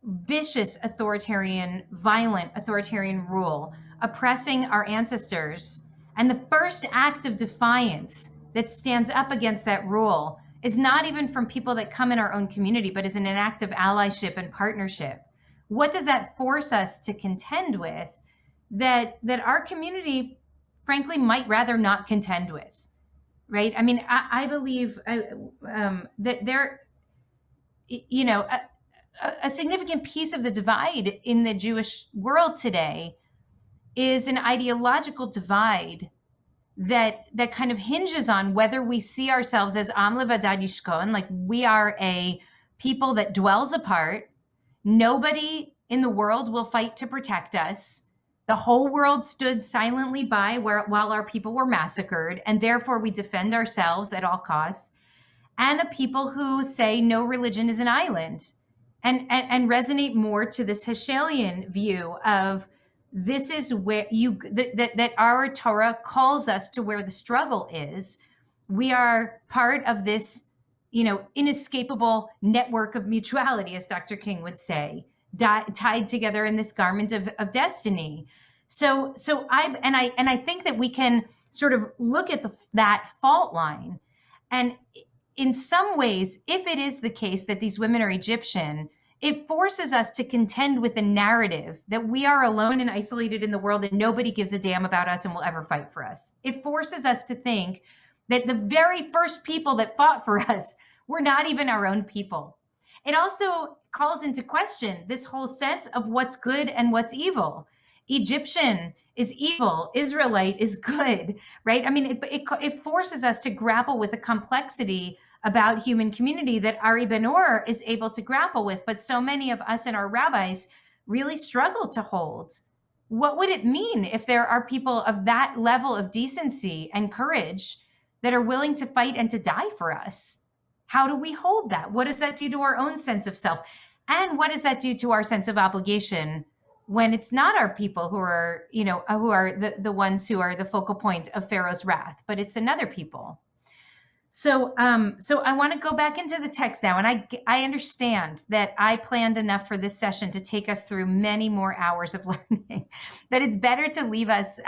Speaker 2: vicious violent authoritarian rule oppressing our ancestors, and the first act of defiance that stands up against that rule is not even from people that come in our own community, but is in an act of allyship and partnership? What does that force us to contend with that our community, frankly, might rather not contend with, right? I mean, I believe that there, a significant piece of the divide in the Jewish world today is an ideological divide that kind of hinges on whether we see ourselves as Am Levadad Yishkon, like we are a people that dwells apart. Nobody in the world will fight to protect us. The whole world stood silently by while our people were massacred, and therefore we defend ourselves at all costs. And a people who say no religion is an island. and resonate more to this Heschelian view of this is where that our Torah calls us to where the struggle is. We are part of this, inescapable network of mutuality, as Dr. King would say, tied together in this garment of destiny. So I think that we can sort of look at that fault line, and in some ways, if it is the case that these women are Egyptian, it forces us to contend with the narrative that we are alone and isolated in the world and nobody gives a damn about us and will ever fight for us. It forces us to think that the very first people that fought for us were not even our own people. It also calls into question this whole sense of what's good and what's evil. Egyptian is evil, Israelite is good, right? I mean, it forces us to grapple with a complexity about human community that Ari Ben-Or is able to grapple with, but so many of us and our rabbis really struggle to hold. What would it mean if there are people of that level of decency and courage that are willing to fight and to die for us? How do we hold that? What does that do to our own sense of self? And what does that do to our sense of obligation when it's not our people who are, who are the ones who are the focal point of Pharaoh's wrath, but it's another people? So I want to go back into the text now, and I understand that I planned enough for this session to take us through many more hours of learning. That it's better to leave us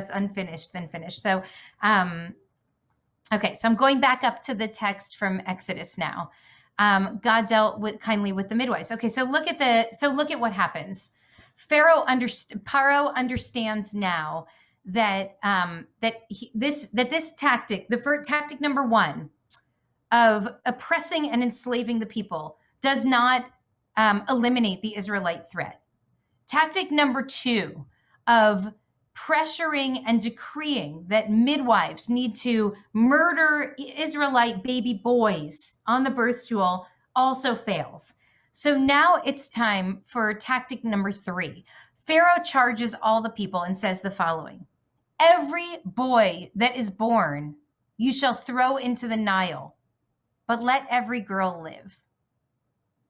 Speaker 2: unfinished than finished. So, okay, so I'm going back up to the text from Exodus now. God dealt kindly with the midwives. Okay, so look at what happens. Paro understands now that this tactic, tactic number one of oppressing and enslaving the people, does not eliminate the Israelite threat. Tactic number two of pressuring and decreeing that midwives need to murder Israelite baby boys on the birth stool also fails. So now it's time for tactic number three. Pharaoh charges all the people and says the following: every boy that is born you shall throw into the Nile, but let every girl live.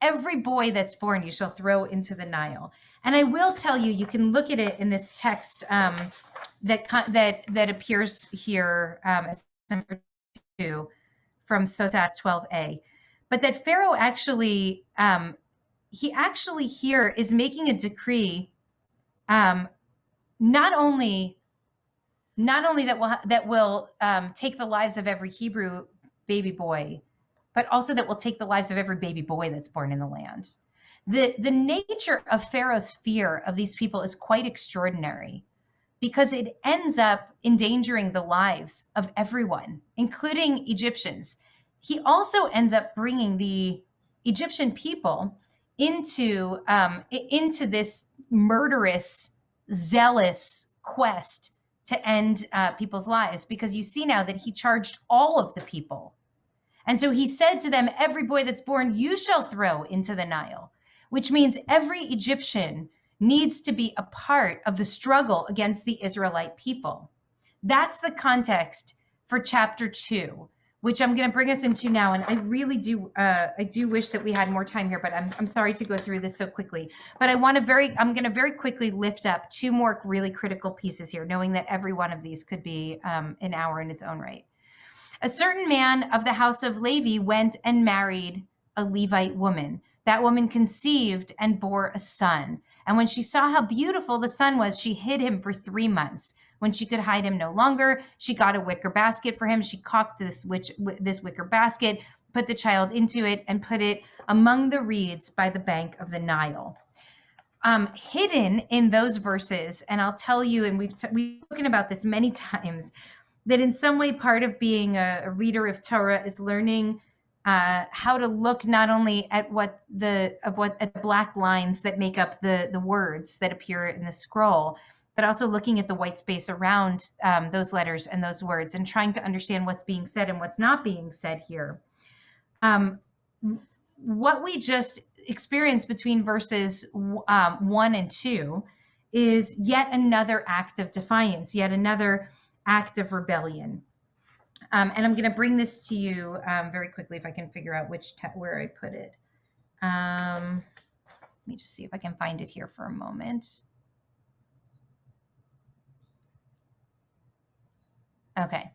Speaker 2: Every boy that's born you shall throw into the Nile. And I will tell you, you can look at it in this text that appears here as number 2 from Sotah 12a. But that Pharaoh actually, he actually here is making a decree, not only that will take the lives of every Hebrew baby boy, but also that will take the lives of every baby boy that's born in the land. The nature of Pharaoh's fear of these people is quite extraordinary, because it ends up endangering the lives of everyone, including Egyptians. He also ends up bringing the Egyptian people into this murderous, zealous quest to end people's lives, because you see now that he charged all of the people. And so he said to them, every boy that's born, you shall throw into the Nile, which means every Egyptian needs to be a part of the struggle against the Israelite people. That's the context for chapter 2, which I'm going to bring us into now. And I really do, I do wish that we had more time here, but I'm sorry to go through this so quickly. But I'm going to very quickly lift up 2 more really critical pieces here, knowing that every one of these could be an hour in its own right. A certain man of the house of Levi went and married a Levite woman. That woman conceived and bore a son. And when she saw how beautiful the son was, she hid him for 3 months. When she could hide him no longer, she got a wicker basket for him. She caulked this wicker basket, put the child into it, and put it among the reeds by the bank of the Nile. Hidden in those verses, and I'll tell you, and we've spoken about this many times, that in some way part of being a reader of Torah is learning how to look not only at the black lines that make up the words that appear in the scroll, but also looking at the white space around those letters and those words, and trying to understand what's being said and what's not being said here. What we just experienced between verses 1 and 2 is yet another act of defiance, yet another act of rebellion. And I'm going to bring this to you very quickly if I can figure out where I put it. Let me just see if I can find it here for a moment. Okay.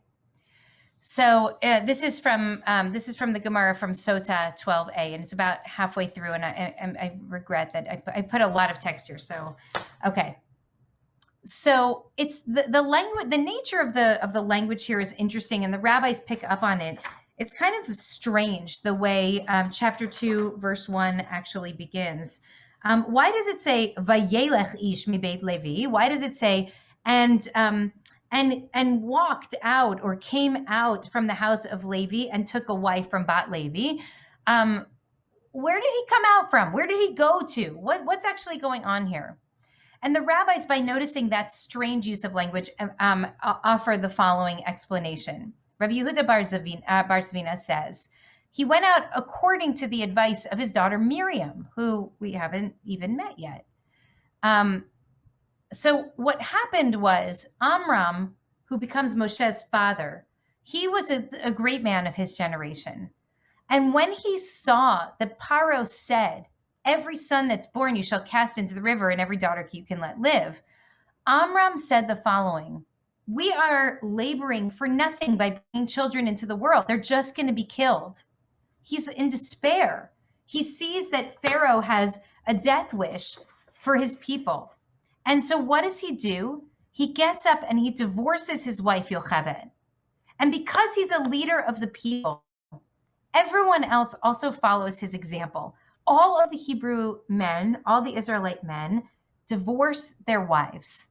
Speaker 2: So this is from the Gemara from Sota 12a, and it's about halfway through. And I regret that I put a lot of text here. So, okay. So it's the language, the nature of the language here is interesting, and the rabbis pick up on it. It's kind of strange the way chapter 2, verse 1 actually begins. Why does it say Vayelech ish mi beit Levi? Why does it say and walked out or came out from the house of Levi and took a wife from Bat Levi? Where did he come out from? Where did he go to? What's actually going on here? And the rabbis, by noticing that strange use of language, offer the following explanation. Rav Yehuda Bar Zvina says, he went out according to the advice of his daughter Miriam, who we haven't even met yet. So what happened was Amram, who becomes Moshe's father, he was a great man of his generation. And when he saw that Paro said, every son that's born you shall cast into the river, and every daughter you can let live, Amram said the following: we are laboring for nothing by bringing children into the world. They're just going to be killed. He's in despair. He sees that Pharaoh has a death wish for his people. And so what does he do? He gets up and he divorces his wife, Yocheved. And because he's a leader of the people, everyone else also follows his example. All of the Hebrew men, all the Israelite men, divorce their wives.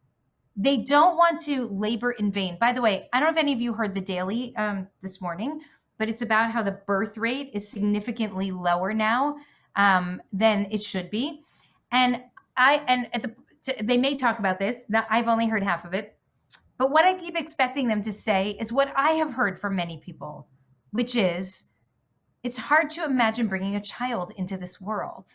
Speaker 2: They don't want to labor in vain. By the way, I don't know if any of you heard the daily this morning, but it's about how the birth rate is significantly lower now than it should be. And they may talk about this. I've only heard half of it. But what I keep expecting them to say is what I have heard from many people, which is, it's hard to imagine bringing a child into this world.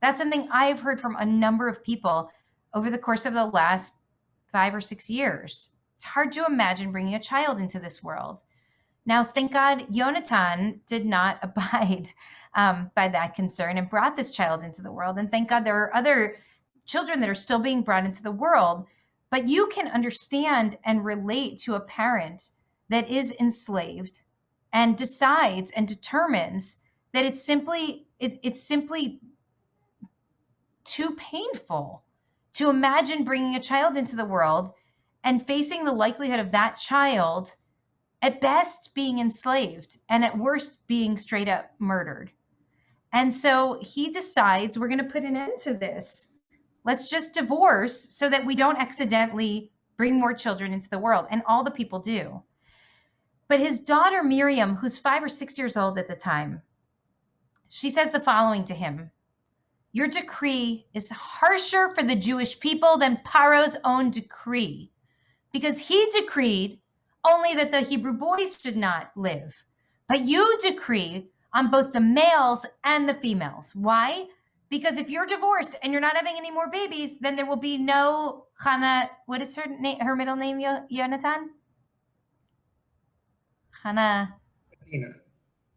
Speaker 2: That's something I've heard from a number of people over the course of the last 5 or 6 years. It's hard to imagine bringing a child into this world. Now, thank God, Yonatan did not abide by that concern and brought this child into the world. And thank God there are other children that are still being brought into the world. But you can understand and relate to a parent that is enslaved and decides and determines that it's simply too painful to imagine bringing a child into the world and facing the likelihood of that child at best being enslaved and at worst being straight up murdered. And so he decides, we're going to put an end to this. Let's just divorce so that we don't accidentally bring more children into the world. And all the people do. But his daughter Miriam, who's 5 or 6 years old at the time, she says the following to him: your decree is harsher for the Jewish people than Paro's own decree, because he decreed only that the Hebrew boys should not live. But you decree on both the males and the females. Why? Because if you're divorced and you're not having any more babies, then there will be no Hannah. What is her name? Her middle name, Yonatan? Hannah.
Speaker 9: Adina.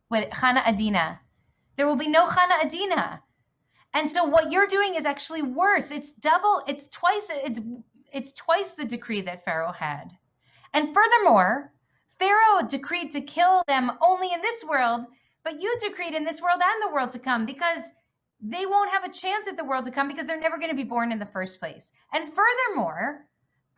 Speaker 2: What? Hannah Adina. There will be no Hannah Adina. And so what you're doing is actually worse. It's double. It's twice the decree that Pharaoh had. And furthermore, Pharaoh decreed to kill them only in this world, but you decreed in this world and the world to come, because they won't have a chance at the world to come because they're never going to be born in the first place. And furthermore,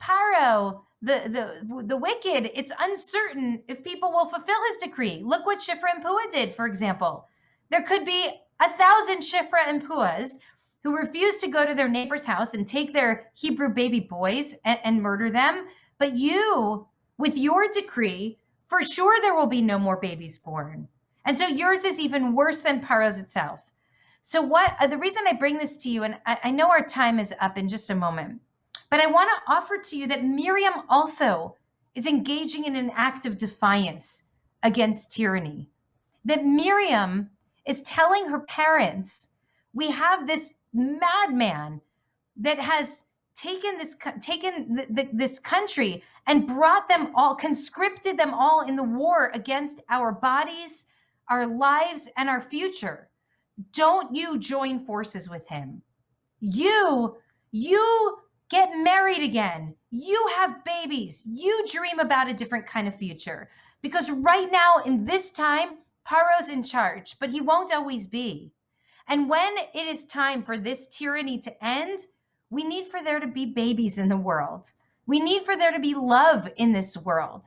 Speaker 2: Paro, the wicked, it's uncertain if people will fulfill his decree. Look what Shifra and Puah did, for example. There could be 1,000 Shifra and Puahs who refuse to go to their neighbor's house and take their Hebrew baby boys and murder them. But you, with your decree, for sure there will be no more babies born. And so yours is even worse than Paro's itself. So the reason I bring this to you, and I know our time is up in just a moment, but I want to offer to you that Miriam also is engaging in an act of defiance against tyranny. That Miriam is telling her parents, we have this madman that has taken this country and brought them all, conscripted them all in the war against our bodies, our lives, and our future. don't you join forces with him. You get married again. You have babies. You dream about a different kind of future. Because right now, in this time, Paro's in charge, but he won't always be. And when it is time for this tyranny to end, we need for there to be babies in the world. We need for there to be love in this world.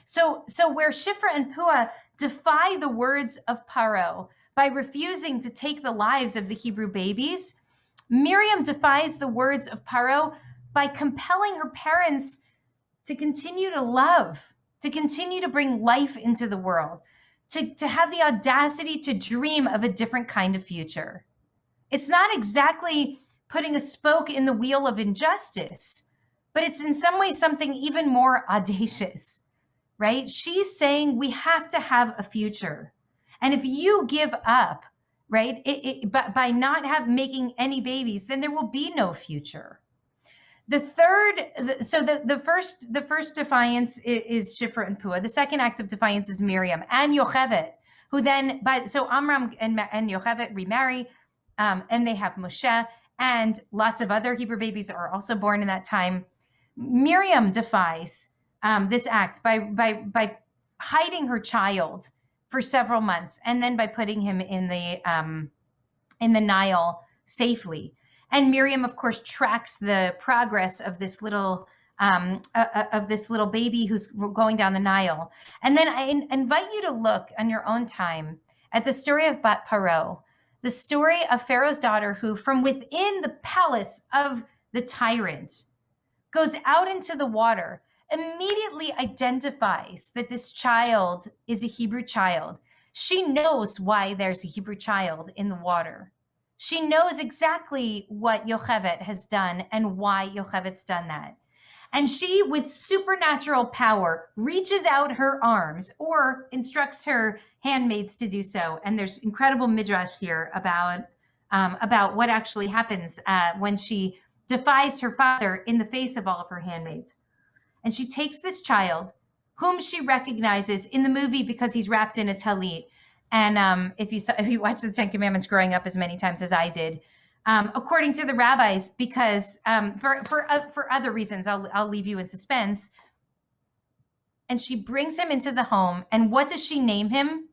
Speaker 2: So where Shifra and Puah defy the words of Paro by refusing to take the lives of the Hebrew babies, Miriam defies the words of Paro by compelling her parents to continue to love, to continue to bring life into the world, to have the audacity to dream of a different kind of future. It's not exactly putting a spoke in the wheel of injustice, but it's in some ways something even more audacious, right? She's saying we have to have a future. And if you give up, right, by not making any babies, then there will be no future. The first defiance is Shifra and Puah. The second act of defiance is Miriam and Yocheved, who then, so Amram and Yocheved remarry, and they have Moshe, and lots of other Hebrew babies are also born in that time. Miriam defies this act by hiding her child for several months, and then by putting him in the Nile safely. And Miriam, of course, tracks the progress of this little baby who's going down the Nile. And then I invite you to look on your own time at the story of Bat Paro, the story of Pharaoh's daughter who, from within the palace of the tyrant, goes out into the water, immediately identifies that this child is a Hebrew child. She knows why there's a Hebrew child in the water. She knows exactly what Yocheved has done and why Yocheved's done that. And she, with supernatural power, reaches out her arms or instructs her handmaids to do so. And there's incredible midrash here about what actually happens when she defies her father in the face of all of her handmaids. And she takes this child, whom she recognizes in the movie because he's wrapped in a talit. And if you watch the Ten Commandments growing up as many times as I did, according to the rabbis, because for other reasons, I'll leave you in suspense. And she brings him into the home. And what does she name him?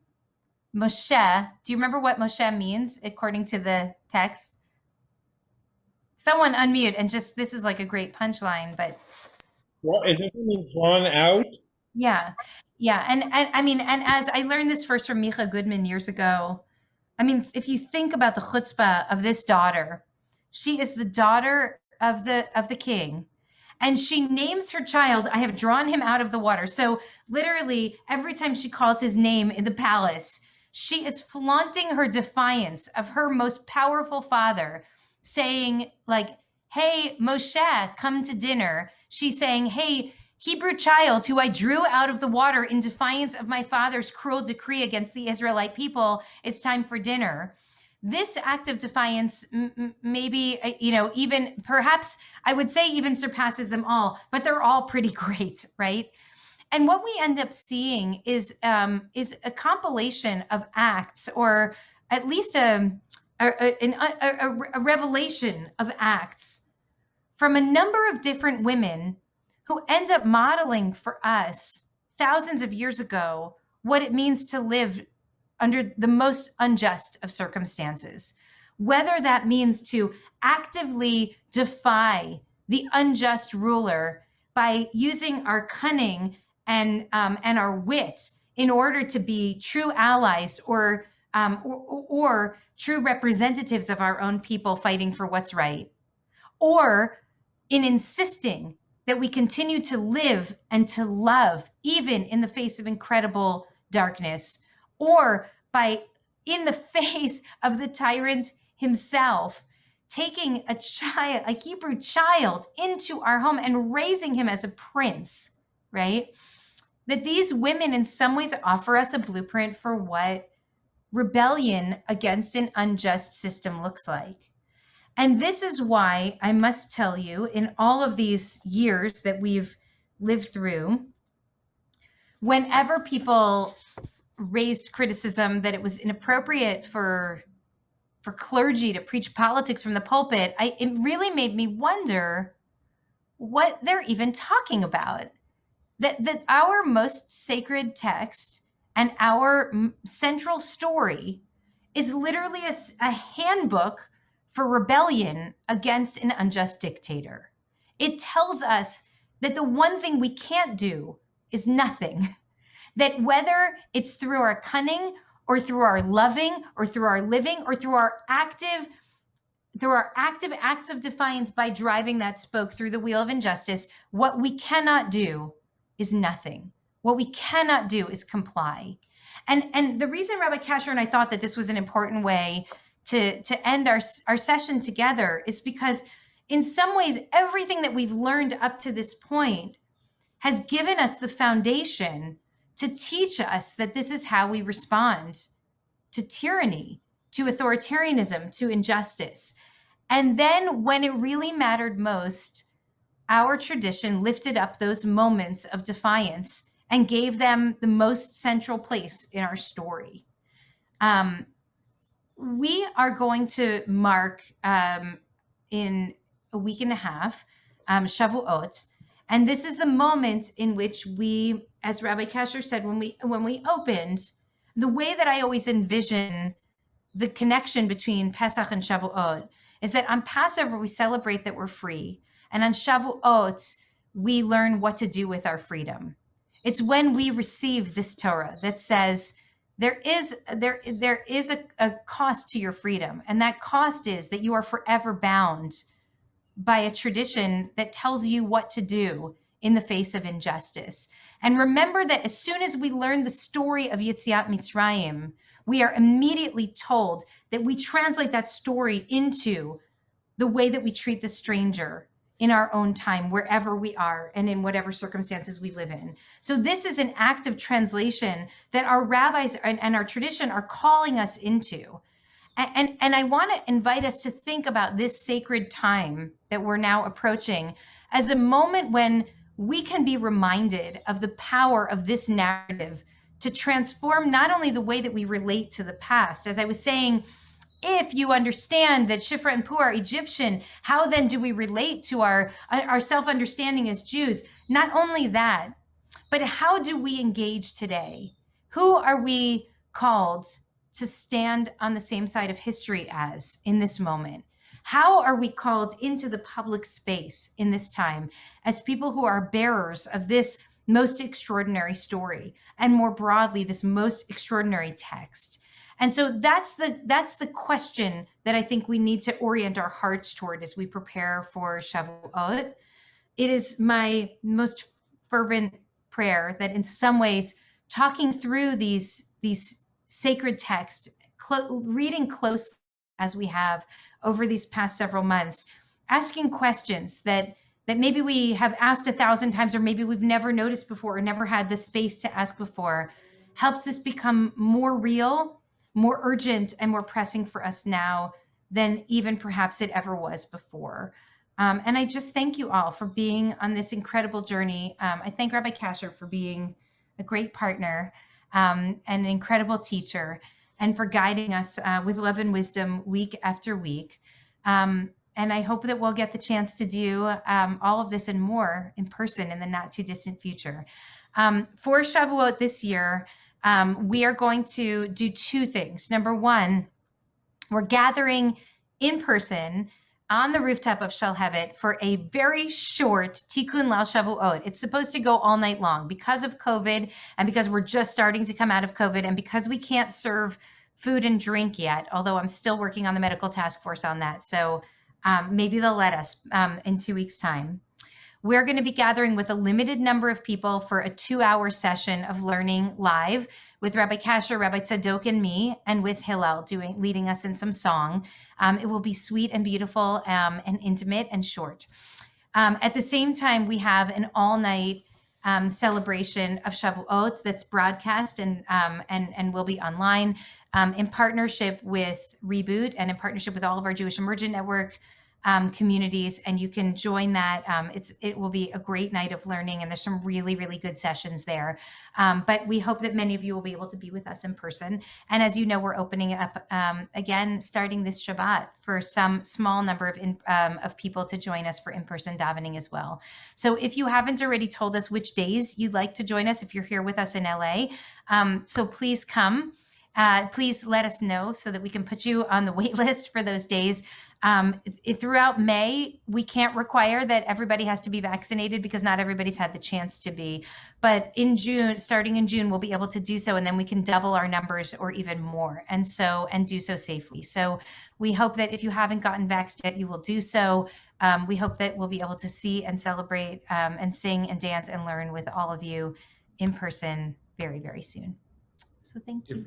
Speaker 2: Moshe. Do you remember what Moshe means according to the text? Someone unmute and just, this is like a great punchline, but.
Speaker 11: Well, is it drawn out?
Speaker 2: Yeah. Yeah. And I mean, and as I learned this first from Micha Goodman years ago, I mean, if you think about the chutzpah of this daughter, she is the daughter of the king, and she names her child, I have drawn him out of the water. So literally every time she calls his name in the palace, she is flaunting her defiance of her most powerful father, saying like, hey, Moshe, come to dinner. She's saying, hey, Hebrew child who I drew out of the water in defiance of my father's cruel decree against the Israelite people, it's time for dinner. This act of defiance, maybe, even perhaps I would say even surpasses them all, but they're all pretty great, right? And what we end up seeing is a compilation of acts, or at least a revelation of acts from a number of different women who end up modeling for us thousands of years ago what it means to live under the most unjust of circumstances, whether that means to actively defy the unjust ruler by using our cunning and our wit in order to be true allies or true representatives of our own people fighting for what's right, or in insisting that we continue to live and to love even in the face of incredible darkness, or by, in the face of the tyrant himself, taking a Hebrew child into our home and raising him as a prince, right? That these women in some ways offer us a blueprint for what rebellion against an unjust system looks like. And this is why I must tell you, in all of these years that we've lived through, whenever people raised criticism that it was inappropriate for for clergy to preach politics from the pulpit, it really made me wonder what they're even talking about. That our most sacred text and our central story is literally a handbook for rebellion against an unjust dictator. It tells us that the one thing we can't do is nothing. That whether it's through our cunning or through our loving or through our living or through our active acts of defiance by driving that spoke through the wheel of injustice, what we cannot do is nothing. What we cannot do is comply. And the reason Rabbi Kasher and I thought that this was an important way to end our session together is because in some ways, everything that we've learned up to this point has given us the foundation to teach us that this is how we respond to tyranny, to authoritarianism, to injustice. And then when it really mattered most, our tradition lifted up those moments of defiance and gave them the most central place in our story. We are going to mark in a week and a half, Shavuot. And this is the moment in which we, as Rabbi Kasher said, when we opened, the way that I always envision the connection between Pesach and Shavuot is that on Passover, we celebrate that we're free. And on Shavuot, we learn what to do with our freedom. It's when we receive this Torah that says there is a cost to your freedom. And that cost is that you are forever bound by a tradition that tells you what to do in the face of injustice. And remember that as soon as we learn the story of Yetziat Mitzrayim, we are immediately told that we translate that story into the way that we treat the stranger in our own time, wherever we are and in whatever circumstances we live in. So this is an act of translation that our rabbis and our tradition are calling us into. And I want to invite us to think about this sacred time that we're now approaching as a moment when we can be reminded of the power of this narrative to transform not only the way that we relate to the past. As I was saying, if you understand that Shifra and Pu are Egyptian, how then do we relate to our self-understanding as Jews? Not only that, but how do we engage today? Who are we called to stand on the same side of history as in this moment? How are we called into the public space in this time as people who are bearers of this most extraordinary story and more broadly, this most extraordinary text? And so that's the question that I think we need to orient our hearts toward as we prepare for Shavuot. It is my most fervent prayer that in some ways, talking through these sacred texts, reading closely as we have over these past several months, asking questions that maybe we have asked 1,000 times, or maybe we've never noticed before or never had the space to ask before, helps this become more real, more urgent, and more pressing for us now than even perhaps it ever was before. And I just thank you all for being on this incredible journey. I thank Rabbi Kasher for being a great partner and an incredible teacher, and for guiding us with love and wisdom week after week. And I hope that we'll get the chance to do all of this and more in person in the not too distant future. For Shavuot this year, we are going to do two things. Number one, we're gathering in person on the rooftop of Shalhevet for a very short Tikkun Lal Shavuot. It's supposed to go all night long because of COVID and because we're just starting to come out of COVID and because we can't serve food and drink yet, although I'm still working on the medical task force on that. So maybe they'll let us in 2 weeks' time. We're going to be gathering with a limited number of people for a 2-hour session of learning live with Rabbi Kasher, Rabbi Tzedek, and me, and with Hillel leading us in some song. It will be sweet and beautiful and intimate and short. At the same time, we have an all-night celebration of Shavuot that's broadcast and will be online in partnership with Reboot and in partnership with all of our Jewish Emergent Network communities, and you can join that. It will be a great night of learning, and there's some really, really good sessions there. But we hope that many of you will be able to be with us in person. And as you know, we're opening it up again, starting this Shabbat, for some small number of people to join us for in-person davening as well. So if you haven't already told us which days you'd like to join us, if you're here with us in LA, so please come. Please let us know so that we can put you on the wait list for those days. Throughout May, we can't require that everybody has to be vaccinated because not everybody's had the chance to be. But in June, starting in June, we'll be able to do so, and then we can double our numbers or even more, and do so safely. So we hope that if you haven't gotten vaxxed yet, you will do so. We hope that we'll be able to see and celebrate and sing and dance and learn with all of you in person very, very soon. So thank you.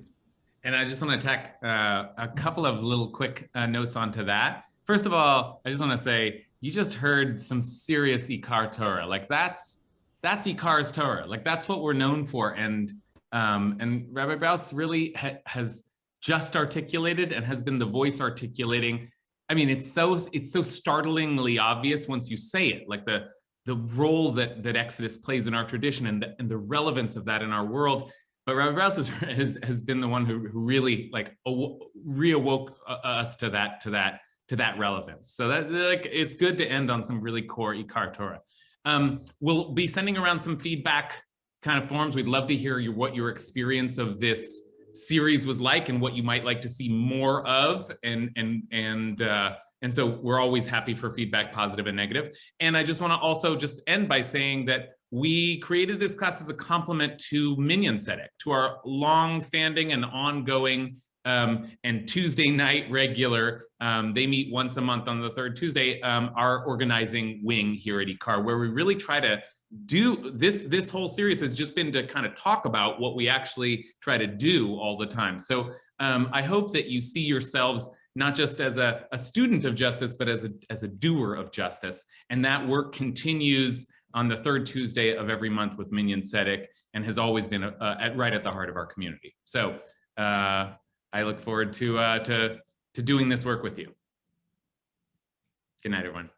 Speaker 1: And I just want to tack a couple of little quick notes onto that. First of all, I just want to say, you just heard some serious Ikar Torah. Like that's Ikar's Torah. Like that's what we're known for. And Rabbi Braus really has just articulated and has been the voice articulating. I mean, it's so startlingly obvious once you say it, like the role that Exodus plays in our tradition and the relevance of that in our world. But Rabbi Braus has been the one who really like reawoke us to that relevance. So that like it's good to end on some really core Ikar Torah. We'll be sending around some feedback kind of forms. We'd love to hear what your experience of this series was like and what you might like to see more of. And so we're always happy for feedback, positive and negative. And I just want to also just end by saying that we created this class as a complement to Minyan Tzedek, to our long-standing and ongoing and Tuesday night regular. They meet once a month on the third Tuesday, our organizing wing here at Ikar, where we really try to do this whole series has just been to kind of talk about what we actually try to do all the time. So I hope that you see yourselves not just as a student of justice, but as a doer of justice. And that work continues on the third Tuesday of every month with Minyan Tzedek, and has always been right at the heart of our community. So I look forward to doing this work with you. Good night, everyone.